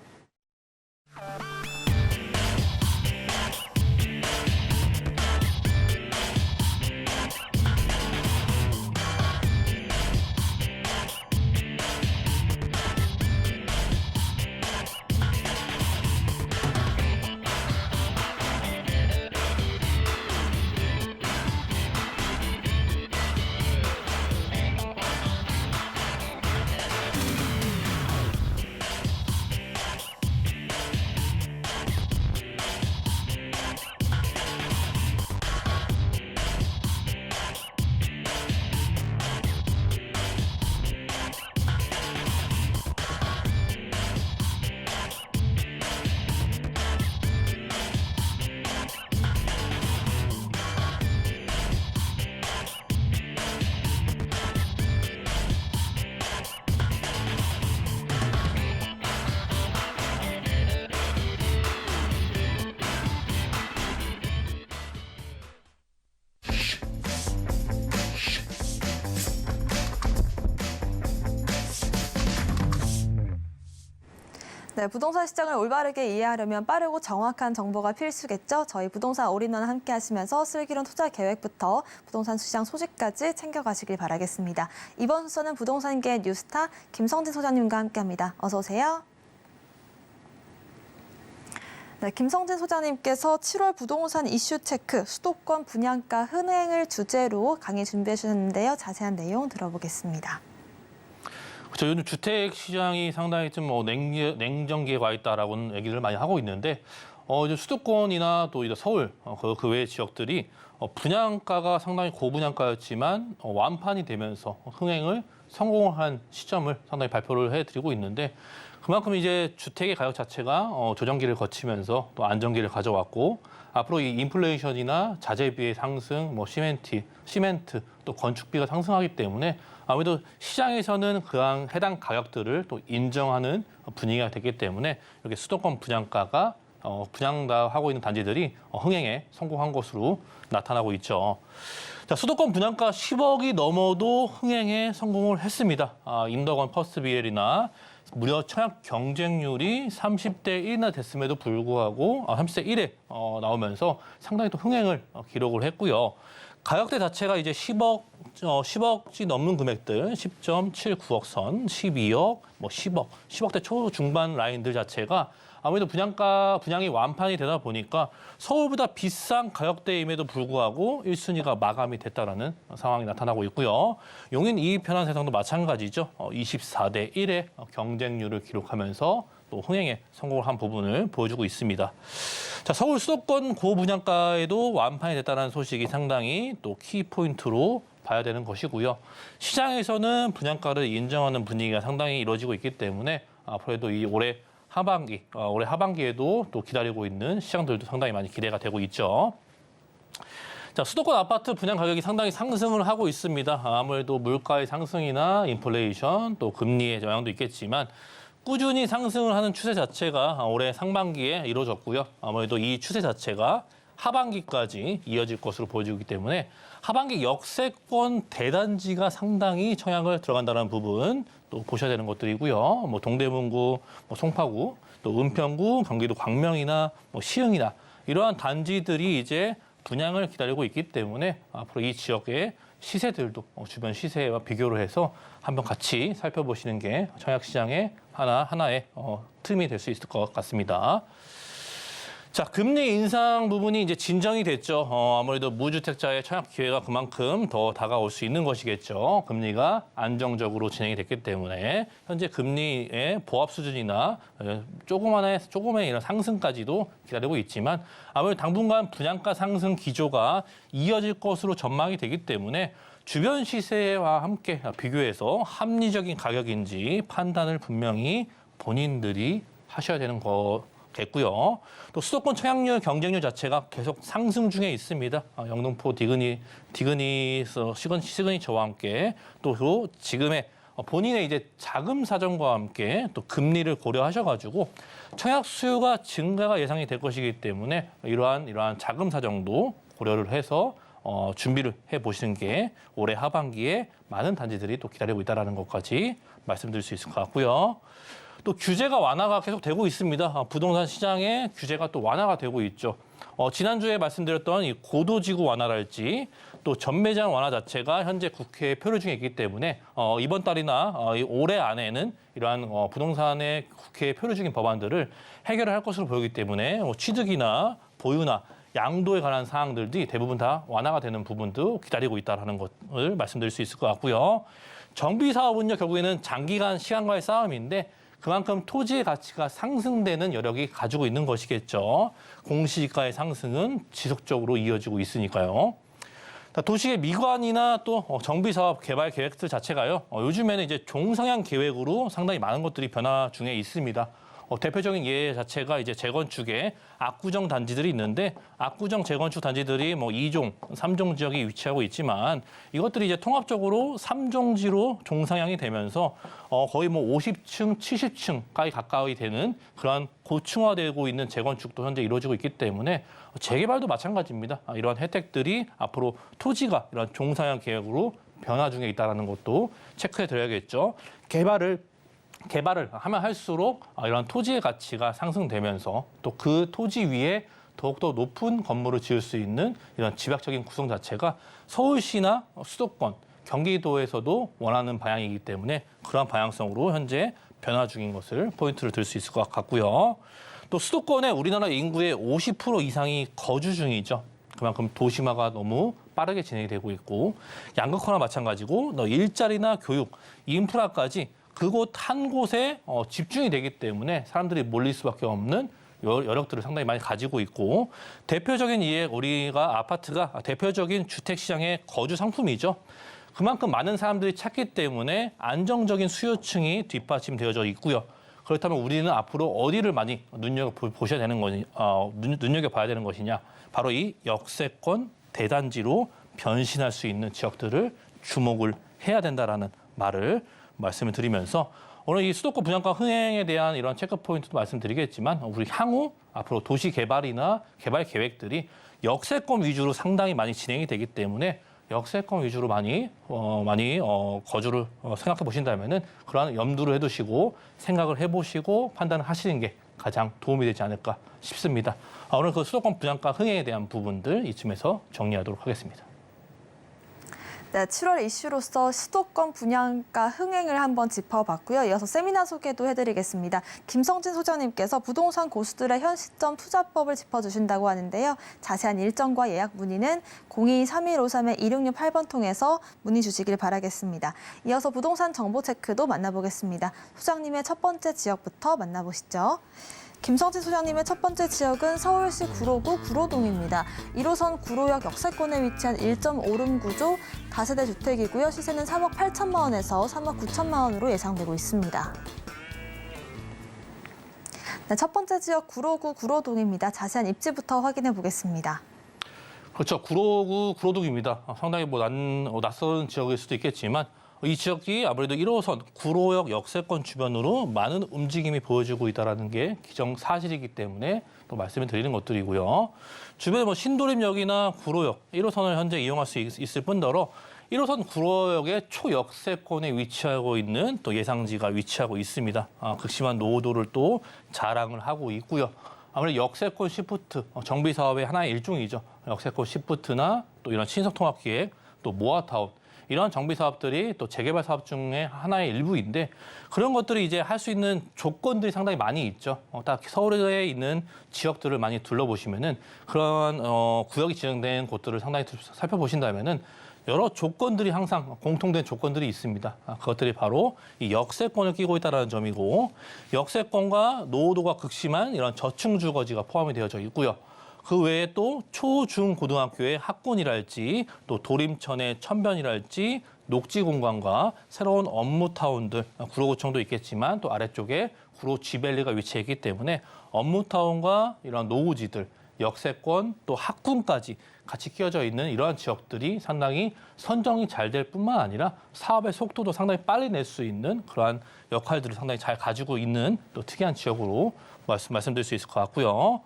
네, 부동산 시장을 올바르게 이해하려면 빠르고 정확한 정보가 필수겠죠. 저희 부동산 올인원 함께 하시면서 슬기로운 투자 계획부터 부동산 시장 소식까지 챙겨가시길 바라겠습니다. 이번 순서는 부동산계 뉴스타 김성진 소장님과 함께합니다. 어서 오세요. 네, 김성진 소장님께서 7월 부동산 이슈 체크, 수도권 분양가 흥행을 주제로 강의 준비해 주셨는데요. 자세한 내용 들어보겠습니다. 그렇죠. 요즘 주택 시장이 상당히 좀 냉정기에 와 있다라고는 얘기를 많이 하고 있는데, 이제 수도권이나 또 이제 서울 그 외의 지역들이 분양가가 상당히 고분양가였지만 완판이 되면서 흥행을 성공을 한 시점을 상당히 발표를 해드리고 있는데, 그만큼 이제 주택의 가격 자체가 조정기를 거치면서 또 안정기를 가져왔고, 앞으로 이 인플레이션이나 자재비의 상승, 뭐 시멘트, 또 건축비가 상승하기 때문에 아무래도 시장에서는 그한 해당 가격들을 또 인정하는 분위기가 됐기 때문에 이렇게 수도권 분양가가 분양하고 있는 단지들이 흥행에 성공한 것으로 나타나고 있죠. 자, 수도권 분양가 10억이 넘어도 흥행에 성공을 했습니다. 인덕원 퍼스트 BL이나 무려 청약 경쟁률이 30대 1이나 됐음에도 불구하고 30대 1에 나오면서 상당히 또 흥행을 기록을 했고요. 가격대 자체가 이제 10억이 넘는 금액들, 10.79억 선, 12억, 뭐 10억대 초중반 라인들 자체가 아무래도 분양이 완판이 되다 보니까 서울보다 비싼 가격대임에도 불구하고 1순위가 마감이 됐다라는 상황이 나타나고 있고요. 용인 이익편한세상도 마찬가지죠. 24대 1의 경쟁률을 기록하면서 또 흥행에 성공을 한 부분을 보여주고 있습니다. 자, 서울 수도권 고분양가에도 완판이 됐다는 소식이 상당히 또 키포인트로 봐야 되는 것이고요. 시장에서는 분양가를 인정하는 분위기가 상당히 이루어지고 있기 때문에 앞으로도 이 올해 하반기에도 또 기다리고 있는 시장들도 상당히 많이 기대가 되고 있죠. 자, 수도권 아파트 분양 가격이 상당히 상승을 하고 있습니다. 아무래도 물가의 상승이나 인플레이션, 또 금리의 영향도 있겠지만 꾸준히 상승을 하는 추세 자체가 올해 상반기에 이루어졌고요. 아무래도 이 추세 자체가 하반기까지 이어질 것으로 보여지기 때문에 하반기 역세권 대단지가 상당히 청약을 들어간다는 부분 또 보셔야 되는 것들이고요. 뭐 동대문구, 뭐 송파구, 또 은평구, 경기도 광명이나 뭐 시흥이나 이러한 단지들이 이제 분양을 기다리고 있기 때문에 앞으로 이 지역의 시세들도 주변 시세와 비교를 해서 한번 같이 살펴보시는 게 청약 시장의 하나의 틈이 될 수 있을 것 같습니다. 자, 금리 인상 부분이 이제 진정이 됐죠. 아무래도 무주택자의 청약 기회가 그만큼 더 다가올 수 있는 것이겠죠. 금리가 안정적으로 진행이 됐기 때문에 현재 금리의 보합 수준이나 조금의 이런 상승까지도 기다리고 있지만 아무래도 당분간 분양가 상승 기조가 이어질 것으로 전망이 되기 때문에 주변 시세와 함께 비교해서 합리적인 가격인지 판단을 분명히 본인들이 하셔야 되는 겠고요. 또 수도권 청약률 경쟁률 자체가 계속 상승 중에 있습니다. 영등포 시그니처와 함께 또 지금의 본인의 이제 자금 사정과 함께 또 금리를 고려하셔가지고 청약 수요가 증가가 예상이 될 것이기 때문에 이러한 자금 사정도 고려를 해서 준비를 해보시는 게 올해 하반기에 많은 단지들이 또 기다리고 있다는 것까지 말씀드릴 수 있을 것 같고요. 또 규제가 완화가 계속 되고 있습니다. 부동산 시장에 규제가 또 완화가 되고 있죠. 지난주에 말씀드렸던 이 고도지구 완화랄지 또 전매장 완화 자체가 현재 국회에 표류 중에 있기 때문에 이번 달이나 올해 안에는 이러한 부동산의 국회에 표류 중인 법안들을 해결을 할 것으로 보이기 때문에 취득이나 보유나 양도에 관한 사항들이 대부분 다 완화가 되는 부분도 기다리고 있다는 것을 말씀드릴 수 있을 것 같고요. 정비 사업은요, 결국에는 장기간 시간과의 싸움인데 그만큼 토지의 가치가 상승되는 여력이 가지고 있는 것이겠죠. 공시지가의 상승은 지속적으로 이어지고 있으니까요. 도시의 미관이나 또 정비사업 개발 계획들 자체가요. 요즘에는 이제 종성향 계획으로 상당히 많은 것들이 변화 중에 있습니다. 대표적인 예 자체가 이제 재건축의 압구정 단지들이 있는데 압구정 재건축 단지들이 2종, 3종 지역이 위치하고 있지만 이것들이 이제 통합적으로 3종지로 종상향이 되면서 거의 50층, 70층까지 가까이 되는 그러한 고층화되고 있는 재건축도 현재 이루어지고 있기 때문에 재개발도 마찬가지입니다. 이러한 혜택들이 앞으로 토지가 이러한 종상향 계획으로 변화 중에 있다는 것도 체크해 드려야겠죠. 개발을 하면 할수록 이런 토지의 가치가 상승되면서 또 그 토지 위에 더욱더 높은 건물을 지을 수 있는 이런 집약적인 구성 자체가 서울시나 수도권, 경기도에서도 원하는 방향이기 때문에 그러한 방향성으로 현재 변화 중인 것을 포인트를 들 수 있을 것 같고요. 또 수도권에 우리나라 인구의 50% 이상이 거주 중이죠. 그만큼 도시화가 너무 빠르게 진행이 되고 있고 양극화나 마찬가지고 일자리나 교육, 인프라까지 그곳 한 곳에 집중이 되기 때문에 사람들이 몰릴 수밖에 없는 여력들을 상당히 많이 가지고 있고 대표적인 우리가 아파트가 대표적인 주택시장의 거주 상품이죠. 그만큼 많은 사람들이 찾기 때문에 안정적인 수요층이 뒷받침되어져 있고요. 그렇다면 우리는 앞으로 어디를 많이 눈여겨봐야 되는 것이냐. 바로 이 역세권 대단지로 변신할 수 있는 지역들을 주목을 해야 된다라는 말씀을 드리면서 오늘 이 수도권 분양가 흥행에 대한 이런 체크 포인트도 말씀드리겠지만 우리 향후 앞으로 도시 개발이나 개발 계획들이 역세권 위주로 상당히 많이 진행이 되기 때문에 역세권 위주로 많이 거주를 생각해 보신다면은 그러한 염두를 해두시고 생각을 해보시고 판단을 하시는 게 가장 도움이 되지 않을까 싶습니다. 오늘 그 수도권 분양가 흥행에 대한 부분들 이쯤에서 정리하도록 하겠습니다. 네, 7월 이슈로서 수도권 분양가 흥행을 한번 짚어봤고요. 이어서 세미나 소개도 해드리겠습니다. 김성진 소장님께서 부동산 고수들의 현 시점 투자법을 짚어주신다고 하는데요. 자세한 일정과 예약 문의는 02-3153-2668번 통해서 문의 주시길 바라겠습니다. 이어서 부동산 정보 체크도 만나보겠습니다. 소장님의 첫 번째 지역부터 만나보시죠. 김성진 소장님의 첫 번째 지역은 서울시 구로구 구로동입니다. 1호선 구로역 역세권에 위치한 1.5룸 구조 다세대 주택이고요. 시세는 3억 8천만 원에서 3억 9천만 원으로 예상되고 있습니다. 네, 첫 번째 지역 구로구 구로동입니다. 자세한 입지부터 확인해 보겠습니다. 그렇죠. 구로구 구로동입니다. 상당히 낯선 지역일 수도 있겠지만 이 지역이 아무래도 1호선 구로역 역세권 주변으로 많은 움직임이 보여지고 있다는 게 기정사실이기 때문에 또 말씀을 드리는 것들이고요. 주변에 신도림역이나 구로역 1호선을 현재 이용할 수 있을 뿐더러 1호선 구로역의 초역세권에 위치하고 있는 또 예상지가 위치하고 있습니다. 극심한 노후도를 또 자랑을 하고 있고요. 아무래도 역세권 시프트, 정비 사업의 하나의 일종이죠. 역세권 시프트나 또 이런 신속통합기획, 또 모아타운 이러한 정비 사업들이 또 재개발 사업 중에 하나의 일부인데 그런 것들이 이제 할 수 있는 조건들이 상당히 많이 있죠. 딱 서울에 있는 지역들을 많이 둘러보시면은 그런 구역이 지정된 곳들을 상당히 살펴보신다면은 여러 조건들이 항상 공통된 조건들이 있습니다. 그것들이 바로 이 역세권을 끼고 있다는 점이고 역세권과 노후도가 극심한 이런 저층 주거지가 포함이 되어져 있고요. 그 외에 또 초, 중, 고등학교의 학군이랄지 또 도림천의 천변이랄지 녹지공간과 새로운 업무타운들, 구로구청도 있겠지만 또 아래쪽에 구로 G밸리가 위치해 있기 때문에 업무타운과 이런 노후지들, 역세권 또 학군까지 같이 끼어져 있는 이러한 지역들이 상당히 선정이 잘 될 뿐만 아니라 사업의 속도도 상당히 빨리 낼 수 있는 그러한 역할들을 상당히 잘 가지고 있는 또 특이한 지역으로 말씀드릴 수 있을 것 같고요.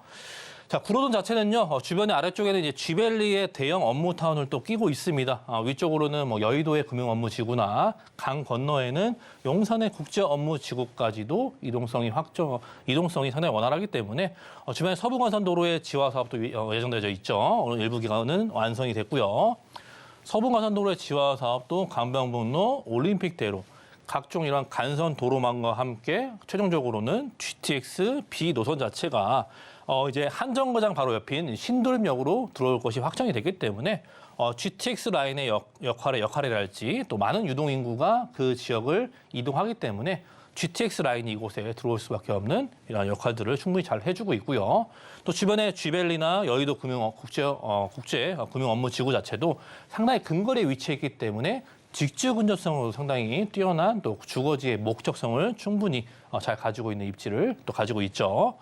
자, 구로동 자체는요, 주변의 아래쪽에는 이제 G밸리의 대형 업무타운을 또 끼고 있습니다. 위쪽으로는 뭐 여의도의 금융업무지구나 강 건너에는 용산의 국제업무지구까지도 이동성이 상당히 원활하기 때문에 주변에 서부간선도로의 지화 사업도 예정되어 있죠. 오늘 일부 기간은 완성이 됐고요. 서부간선도로의 지화 사업도 강변북로, 올림픽대로 각종 이런 간선 도로망과 함께 최종적으로는 GTX B 노선 자체가 이제 한정거장 바로 옆인 신도림역으로 들어올 것이 확정이 됐기 때문에 GTX 라인의 역할이랄지 또 많은 유동인구가 그 지역을 이동하기 때문에 GTX 라인이 이곳에 들어올 수밖에 없는 이런 역할들을 충분히 잘 해주고 있고요. 또 주변에 G밸리나 여의도 국제 금융업무지구 자체도 상당히 근거리에 위치해 있기 때문에 직주 근접성으로 상당히 뛰어난 또 주거지의 목적성을 충분히 잘 가지고 있는 입지를 또 가지고 있죠.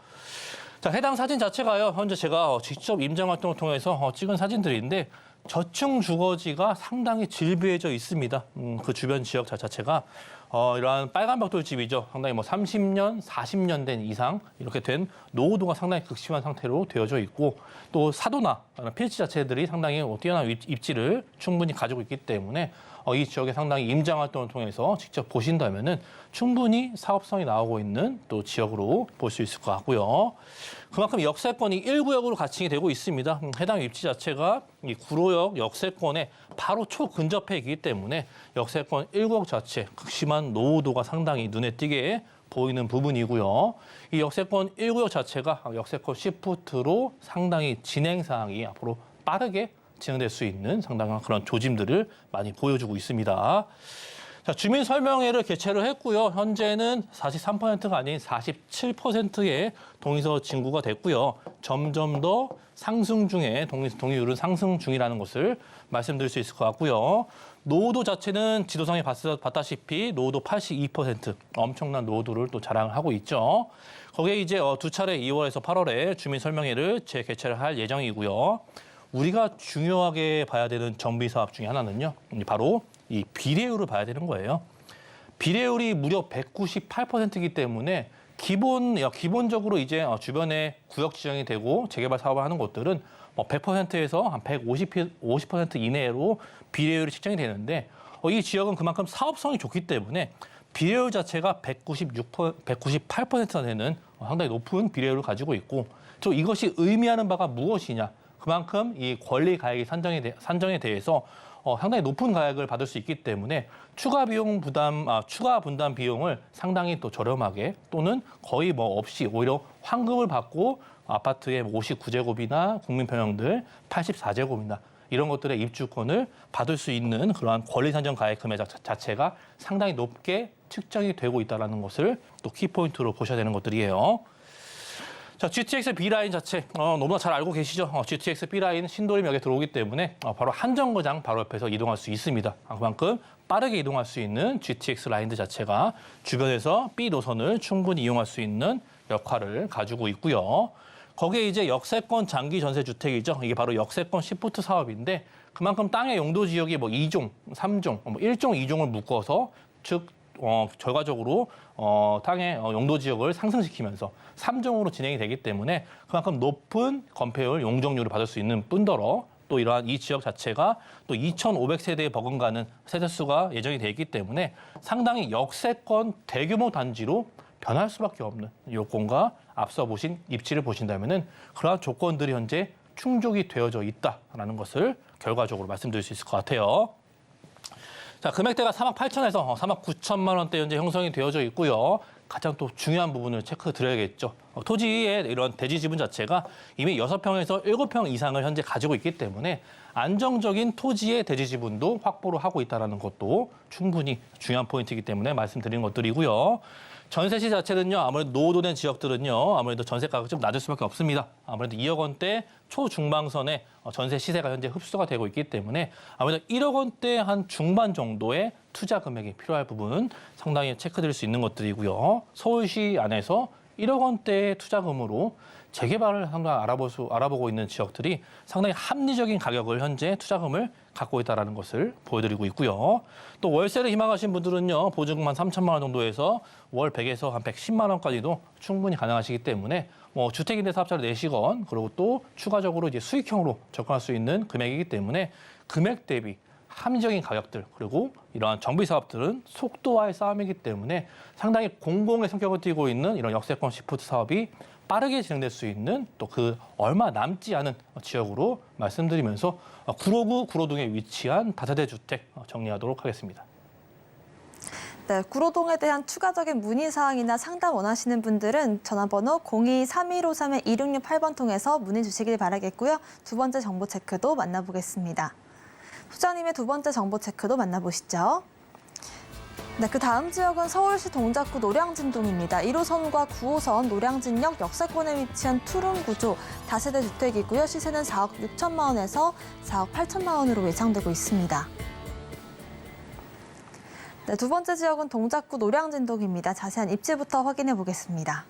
자, 해당 사진 자체가요, 현재 제가 직접 임장 활동을 통해서 찍은 사진들인데 저층 주거지가 상당히 질비해져 있습니다. 그 주변 지역 자체가 이러한 빨간 벽돌집이죠. 상당히 뭐 30년, 40년 된 이상 이렇게 된 노후도가 상당히 극심한 상태로 되어져 있고 또 사도나 필지 자체들이 상당히 뛰어난 입지를 충분히 가지고 있기 때문에 이 지역에 상당히 임장 활동을 통해서 직접 보신다면은 충분히 사업성이 나오고 있는 또 지역으로 볼 수 있을 것 같고요. 그만큼 역세권이 1구역으로 가칭이 되고 있습니다. 해당 입지 자체가 이 구로역 역세권에 바로 초근접해 있기 때문에 역세권 1구역 자체 극심한 노후도가 상당히 눈에 띄게 보이는 부분이고요. 이 역세권 1구역 자체가 역세권 시프트로 상당히 진행 사항이 앞으로 빠르게 진행될 수 있는 상당한 그런 조짐들을 많이 보여주고 있습니다. 자, 주민 설명회를 개최를 했고요. 현재는 43%가 아닌 47%의 동의서 진구가 됐고요. 점점 더 상승 중에 동의율은 상승 중이라는 것을 말씀드릴 수 있을 것 같고요. 노후도 자체는 지도상에 봤다시피 노후도 82% 엄청난 노후도를 또 자랑을 하고 있죠. 거기에 이제 두 차례 2월에서 8월에 주민 설명회를 재개최를 할 예정이고요. 우리가 중요하게 봐야 되는 정비 사업 중에 하나는요, 바로 이 비례율을 봐야 되는 거예요. 비례율이 무려 198%이기 때문에 기본적으로 이제 주변에 구역 지정이 되고 재개발 사업을 하는 곳들은 100%에서 한 50% 이내로 비례율이 책정이 되는데 이 지역은 그만큼 사업성이 좋기 때문에 비례율 자체가 198%나 되는 상당히 높은 비례율을 가지고 있고 또 이것이 의미하는 바가 무엇이냐? 그만큼 이 권리 가액의 산정에 대해서 상당히 높은 가액을 받을 수 있기 때문에 추가 분담 비용을 상당히 또 저렴하게 또는 거의 뭐 없이 오히려 환급을 받고 아파트의 59제곱이나 국민평형들 84제곱이나 이런 것들의 입주권을 받을 수 있는 그러한 권리 산정 가액 금액 자체가 상당히 높게 측정이 되고 있다는 것을 또 키포인트로 보셔야 되는 것들이에요. 자, GTX B라인 자체 너무나 잘 알고 계시죠? GTX B라인 신도림역에 들어오기 때문에 바로 한정거장 바로 옆에서 이동할 수 있습니다. 그만큼 빠르게 이동할 수 있는 GTX 라인들 자체가 주변에서 B 노선을 충분히 이용할 수 있는 역할을 가지고 있고요. 거기에 이제 역세권 장기 전세 주택이죠. 이게 바로 역세권 시프트 사업인데 그만큼 땅의 용도 지역이 뭐 2종, 3종, 1종, 2종을 묶어서 즉 결과적으로 땅의 용도 지역을 상승시키면서 3종으로 진행이 되기 때문에 그만큼 높은 건폐율 용적률을 받을 수 있는 뿐더러 또 이러한 이 지역 자체가 또 2,500세대에 버금가는 세대수가 예정이 되어 있기 때문에 상당히 역세권 대규모 단지로 변할 수밖에 없는 요건과 앞서 보신 입지를 보신다면은 그러한 조건들이 현재 충족이 되어져 있다라는 것을 결과적으로 말씀드릴 수 있을 것 같아요. 자, 금액대가 3억 8천에서 3억 9천만 원대 현재 형성이 되어져 있고요. 가장 또 중요한 부분을 체크 드려야겠죠. 토지의 이런 대지 지분 자체가 이미 6평에서 7평 이상을 현재 가지고 있기 때문에 안정적인 토지의 대지 지분도 확보를 하고 있다는 것도 충분히 중요한 포인트이기 때문에 말씀드린 것들이고요. 전세시 자체는요, 아무래도 노후된 지역들은요, 아무래도 전세가가 좀 낮을 수밖에 없습니다. 아무래도 2억 원대 초중방선의 전세 시세가 현재 흡수가 되고 있기 때문에 아무래도 1억 원대 한 중반 정도의 투자 금액이 필요할 부분 상당히 체크드릴 수 있는 것들이고요. 서울시 안에서 1억 원대의 투자금으로 재개발을 상당히 알아보고 있는 지역들이 상당히 합리적인 가격을 현재 투자금을 갖고 있다는 것을 보여드리고 있고요. 또 월세를 희망하신 분들은요, 보증금 한 3천만 원 정도에서 월 100에서 한 110만 원까지도 충분히 가능하시기 때문에 주택임대 사업자를 내시건 그리고 또 추가적으로 이제 수익형으로 접근할 수 있는 금액이기 때문에 금액 대비 합리적인 가격들 그리고 이러한 정비 사업들은 속도와의 싸움이기 때문에 상당히 공공의 성격을 띠고 있는 이런 역세권 시프트 사업이 빠르게 진행될 수 있는 또 그 얼마 남지 않은 지역으로 말씀드리면서 구로구 구로동에 위치한 다세대 주택 정리하도록 하겠습니다. 네, 구로동에 대한 추가적인 문의사항이나 상담 원하시는 분들은 전화번호 02-3153-2668번 통해서 문의 주시길 바라겠고요. 두 번째 정보 체크도 만나보겠습니다. 후자님의 두 번째 정보 체크도 만나보시죠. 네, 그 다음 지역은 서울시 동작구 노량진동입니다. 1호선과 9호선 노량진역 역세권에 위치한 투룸 구조 다세대 주택이고요. 시세는 4억 6천만 원에서 4억 8천만 원으로 예상되고 있습니다. 네, 두 번째 지역은 동작구 노량진동입니다. 자세한 입지부터 확인해 보겠습니다.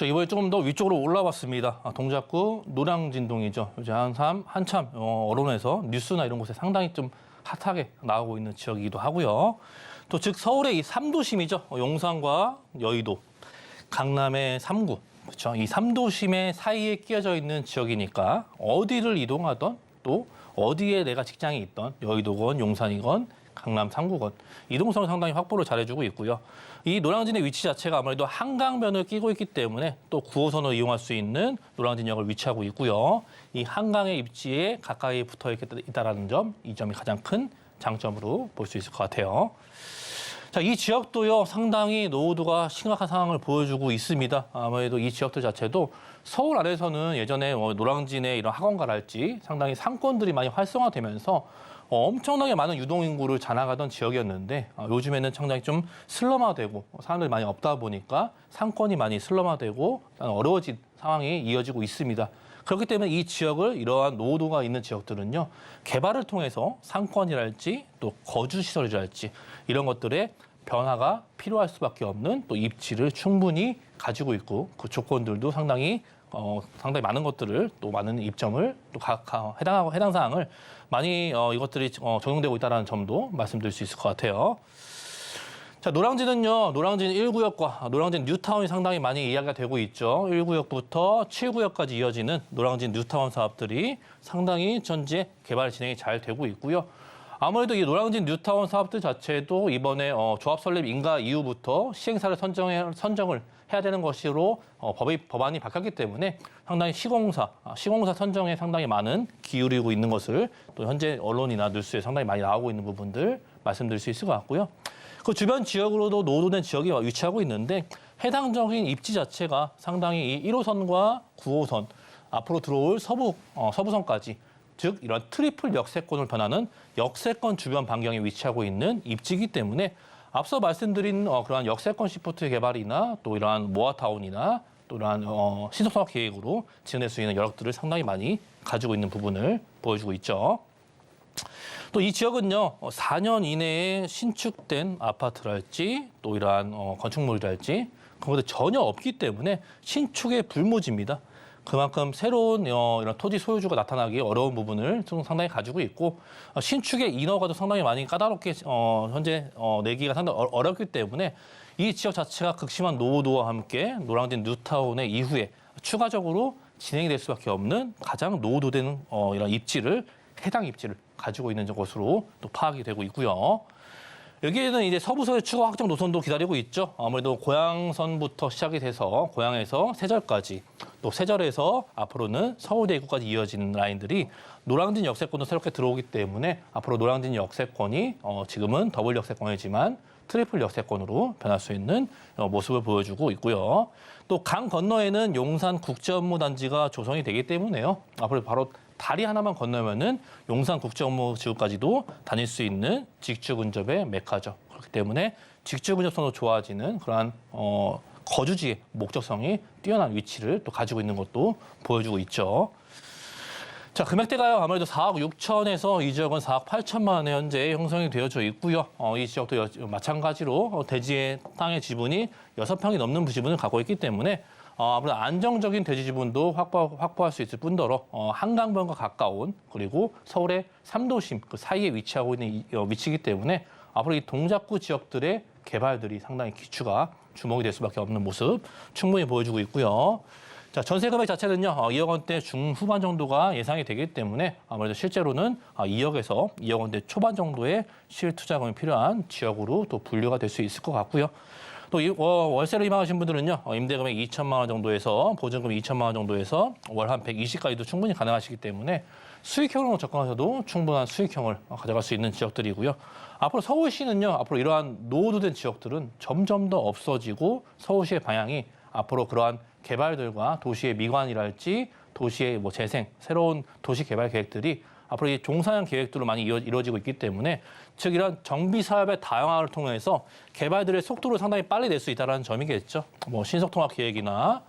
이번에 조금 더 위쪽으로 올라왔습니다. 동작구 노량진동이죠. 요새 한참 언론에서 뉴스나 이런 곳에 상당히 좀 핫하게 나오고 있는 지역이기도 하고요. 또 즉 서울의 이 3도심이죠. 용산과 여의도, 강남의 3구. 그렇죠. 이 3도심의 사이에 끼어져 있는 지역이니까 어디를 이동하던 또 어디에 내가 직장이 있던 여의도건 용산이건 강남 3구건 이동성을 상당히 확보를 잘해주고 있고요. 이 노량진의 위치 자체가 아무래도 한강변을 끼고 있기 때문에 또 9호선을 이용할 수 있는 노량진역을 위치하고 있고요. 이 한강의 입지에 가까이 붙어 있다는 점, 이 점이 가장 큰 장점으로 볼 수 있을 것 같아요. 자, 이 지역도요, 상당히 노후도가 심각한 상황을 보여주고 있습니다. 아무래도 이 지역들 자체도 서울 안에서는 예전에 노량진의 이런 학원가랄지 상당히 상권들이 많이 활성화되면서 엄청나게 많은 유동인구를 자랑하던 지역이었는데 요즘에는 상당히 좀 슬럼화되고 사람들이 많이 없다 보니까 상권이 많이 슬럼화되고 어려워진 상황이 이어지고 있습니다. 그렇기 때문에 이 지역을 이러한 노후도가 있는 지역들은요, 개발을 통해서 상권이랄지 또 거주시설이랄지 이런 것들의 변화가 필요할 수밖에 없는 또 입지를 충분히 가지고 있고 그 조건들도 상당히 많은 것들을 또 많은 입점을 또 해당 사항을 많이 이것들이 적용되고 있다는 점도 말씀드릴 수 있을 것 같아요. 자, 노량진은요, 노량진 1구역과 노량진 뉴타운이 상당히 많이 이야기가 되고 있죠. 1구역부터 7구역까지 이어지는 노량진 뉴타운 사업들이 상당히 현재 개발 진행이 잘 되고 있고요. 아무래도 이 노량진 뉴타운 사업들 자체도 이번에 조합 설립 인가 이후부터 시행사를 선정을 해야 되는 것으로 법안이 바뀌었기 때문에 상당히 시공사 선정에 상당히 많은 기울이고 있는 것을 또 현재 언론이나 뉴스에 상당히 많이 나오고 있는 부분들 말씀드릴 수 있을 것 같고요. 그 주변 지역으로도 노후된 지역이 위치하고 있는데 해당적인 입지 자체가 상당히 이 1호선과 9호선 앞으로 들어올 서부선까지 즉 이런 트리플 역세권을 변하는 역세권 주변 반경에 위치하고 있는 입지이기 때문에 앞서 말씀드린 그러한 역세권 시프트 개발이나 또 이러한 모아타운이나 또 이러한 신속통합 계획으로 진행될 수 있는 여력들을 상당히 많이 가지고 있는 부분을 보여주고 있죠. 또 이 지역은요, 4년 이내에 신축된 아파트랄지 또 이러한 건축물이랄지 그런 것들 전혀 없기 때문에 신축의 불모지입니다. 그만큼 새로운 이런 토지 소유주가 나타나기 어려운 부분을 좀 상당히 가지고 있고 신축의 인허가도 상당히 많이 까다롭게 현재 내기가 상당히 어렵기 때문에 이 지역 자체가 극심한 노후도와 함께 노량진 뉴타운의 이후에 추가적으로 진행이 될 수밖에 없는 가장 노후도된 이런 해당 입지를 가지고 있는 것으로 또 파악이 되고 있고요. 여기에는 이제 서부서의 추가 확장 노선도 기다리고 있죠. 아무래도 고양선부터 시작이 돼서 고양에서 세절까지 또 또 세절에서 앞으로는 서울대 입구까지 이어지는 라인들이 노량진 역세권도 새롭게 들어오기 때문에 앞으로 노량진 역세권이 지금은 더블 역세권이지만 트리플 역세권으로 변할 수 있는 모습을 보여주고 있고요. 또 강 건너에는 용산 국제업무단지가 조성이 되기 때문에요. 앞으로 바로 다리 하나만 건너면은 용산 국제업무지구까지도 다닐 수 있는 직주 근접의 메카죠. 그렇기 때문에 직주 근접성도 좋아지는 그러한 거주지의 목적성이 뛰어난 위치를 또 가지고 있는 것도 보여주고 있죠. 자, 금액대가요. 아무래도 4억 6천에서 이 지역은 4억 8천만 원에 현재 형성이 되어져 있고요. 이 지역도 마찬가지로 대지의 땅의 지분이 6평이 넘는 지분을 갖고 있기 때문에 아무래도 안정적인 대지 지분도 확보할 수 있을 뿐더러 한강변과 가까운 그리고 서울의 3도심 그 사이에 위치하고 있는 위치이기 때문에 앞으로 이 동작구 지역들의 개발들이 상당히 기추가 주목이 될 수밖에 없는 모습 충분히 보여주고 있고요. 자, 전세 금액 자체는요, 2억 원대 중후반 정도가 예상이 되기 때문에 아무래도 실제로는 2억에서 2억 원대 초반 정도의 실투자금이 필요한 지역으로 또 분류가 될 수 있을 것 같고요. 또 월세로 희망하신 분들은요, 임대금액 2천만 원 정도에서 보증금 2천만 원 정도에서 월 한 120까지도 충분히 가능하시기 때문에 수익형으로 접근하셔도 충분한 수익형을 가져갈 수 있는 지역들이고요. 앞으로 서울시는요, 앞으로 이러한 노후된 지역들은 점점 더 없어지고 서울시의 방향이 앞으로 그러한 개발들과 도시의 미관이랄지 도시의 재생, 새로운 도시 개발 계획들이 앞으로 이 종사형 계획들로 많이 이루어지고 있기 때문에 즉 이런 정비 사업의 다양화를 통해서 개발들의 속도를 상당히 빨리 낼 수 있다는 점이겠죠. 신속통합 계획이나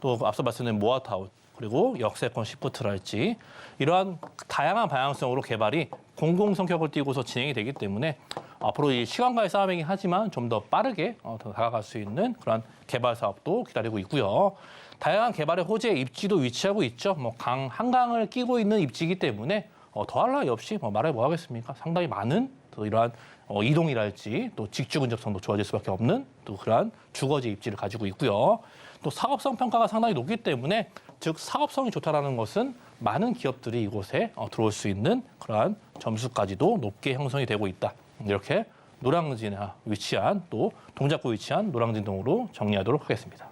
또 앞서 말씀드린 모아타운 그리고 역세권 시프트랄지 이러한 다양한 방향성으로 개발이 공공 성격을 띠고서 진행이 되기 때문에 앞으로 이 시간과의 싸움이긴 하지만 좀 더 빠르게 더 다가갈 수 있는 그런 개발 사업도 기다리고 있고요. 다양한 개발의 호재의 입지도 위치하고 있죠. 한강을 끼고 있는 입지이기 때문에 더할 나위 없이 말해 뭐 하겠습니까? 상당히 많은 또 이러한 이동이랄지 또 직주 근접성도 좋아질 수밖에 없는 또 그러한 주거지 입지를 가지고 있고요. 또 사업성 평가가 상당히 높기 때문에 즉 사업성이 좋다라는 것은 많은 기업들이 이곳에 들어올 수 있는 그러한 점수까지도 높게 형성이 되고 있다. 이렇게 노량진에 위치한 또 동작구에 위치한 노량진동으로 정리하도록 하겠습니다.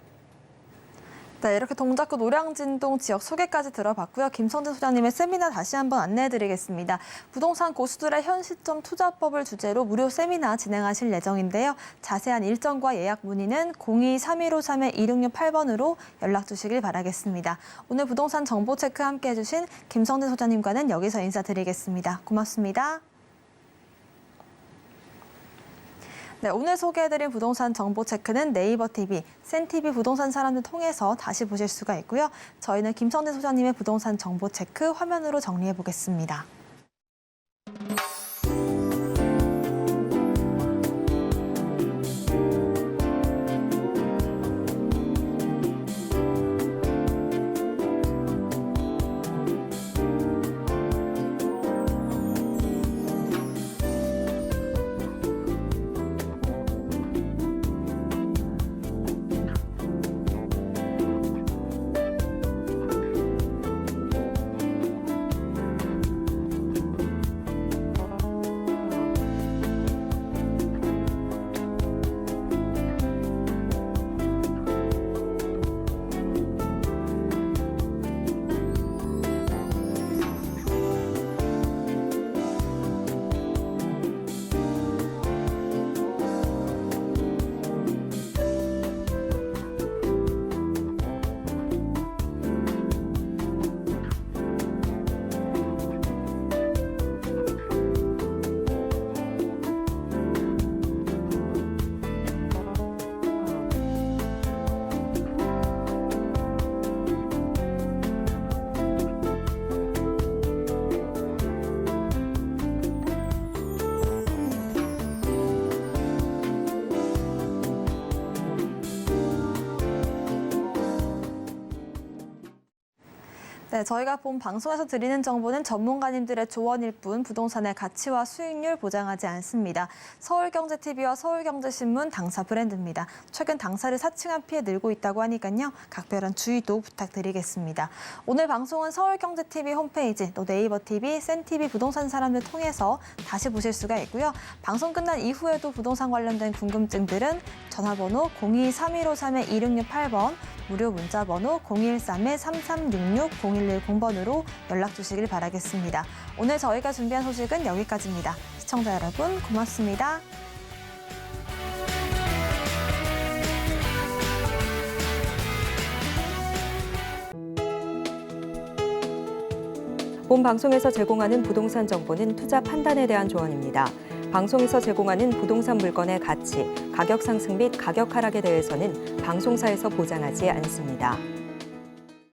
네, 이렇게 동작구 노량진동 지역 소개까지 들어봤고요. 김성진 소장님의 세미나 다시 한번 안내해드리겠습니다. 부동산 고수들의 현 시점 투자법을 주제로 무료 세미나 진행하실 예정인데요. 자세한 일정과 예약 문의는 02-3153-2668번으로 연락 주시길 바라겠습니다. 오늘 부동산 정보 체크 함께 해주신 김성진 소장님과는 여기서 인사드리겠습니다. 고맙습니다. 네, 오늘 소개해드린 부동산 정보 체크는 네이버 TV, 센TV 부동산 사람들 통해서 다시 보실 수가 있고요. 저희는 김성진 소장님의 부동산 정보 체크 화면으로 정리해 보겠습니다. 네, 저희가 본 방송에서 드리는 정보는 전문가님들의 조언일 뿐 부동산의 가치와 수익률 보장하지 않습니다. 서울경제TV와 서울경제신문 당사 브랜드입니다. 최근 당사를 사칭한 피해 늘고 있다고 하니까요. 각별한 주의도 부탁드리겠습니다. 오늘 방송은 서울경제TV 홈페이지, 또 네이버TV, 센TV 부동산 사람들 통해서 다시 보실 수가 있고요. 방송 끝난 이후에도 부동산 관련된 궁금증들은 전화번호 02-3153-2668번, 무료 문자번호 013-3366-0110번으로 연락 주시길 바라겠습니다. 오늘 저희가 준비한 소식은 여기까지입니다. 시청자 여러분 고맙습니다. 본 방송에서 제공하는 부동산 정보는 투자 판단에 대한 조언입니다. 방송에서 제공하는 부동산 물건의 가치, 가격 상승 및 가격 하락에 대해서는 방송사에서 보장하지 않습니다.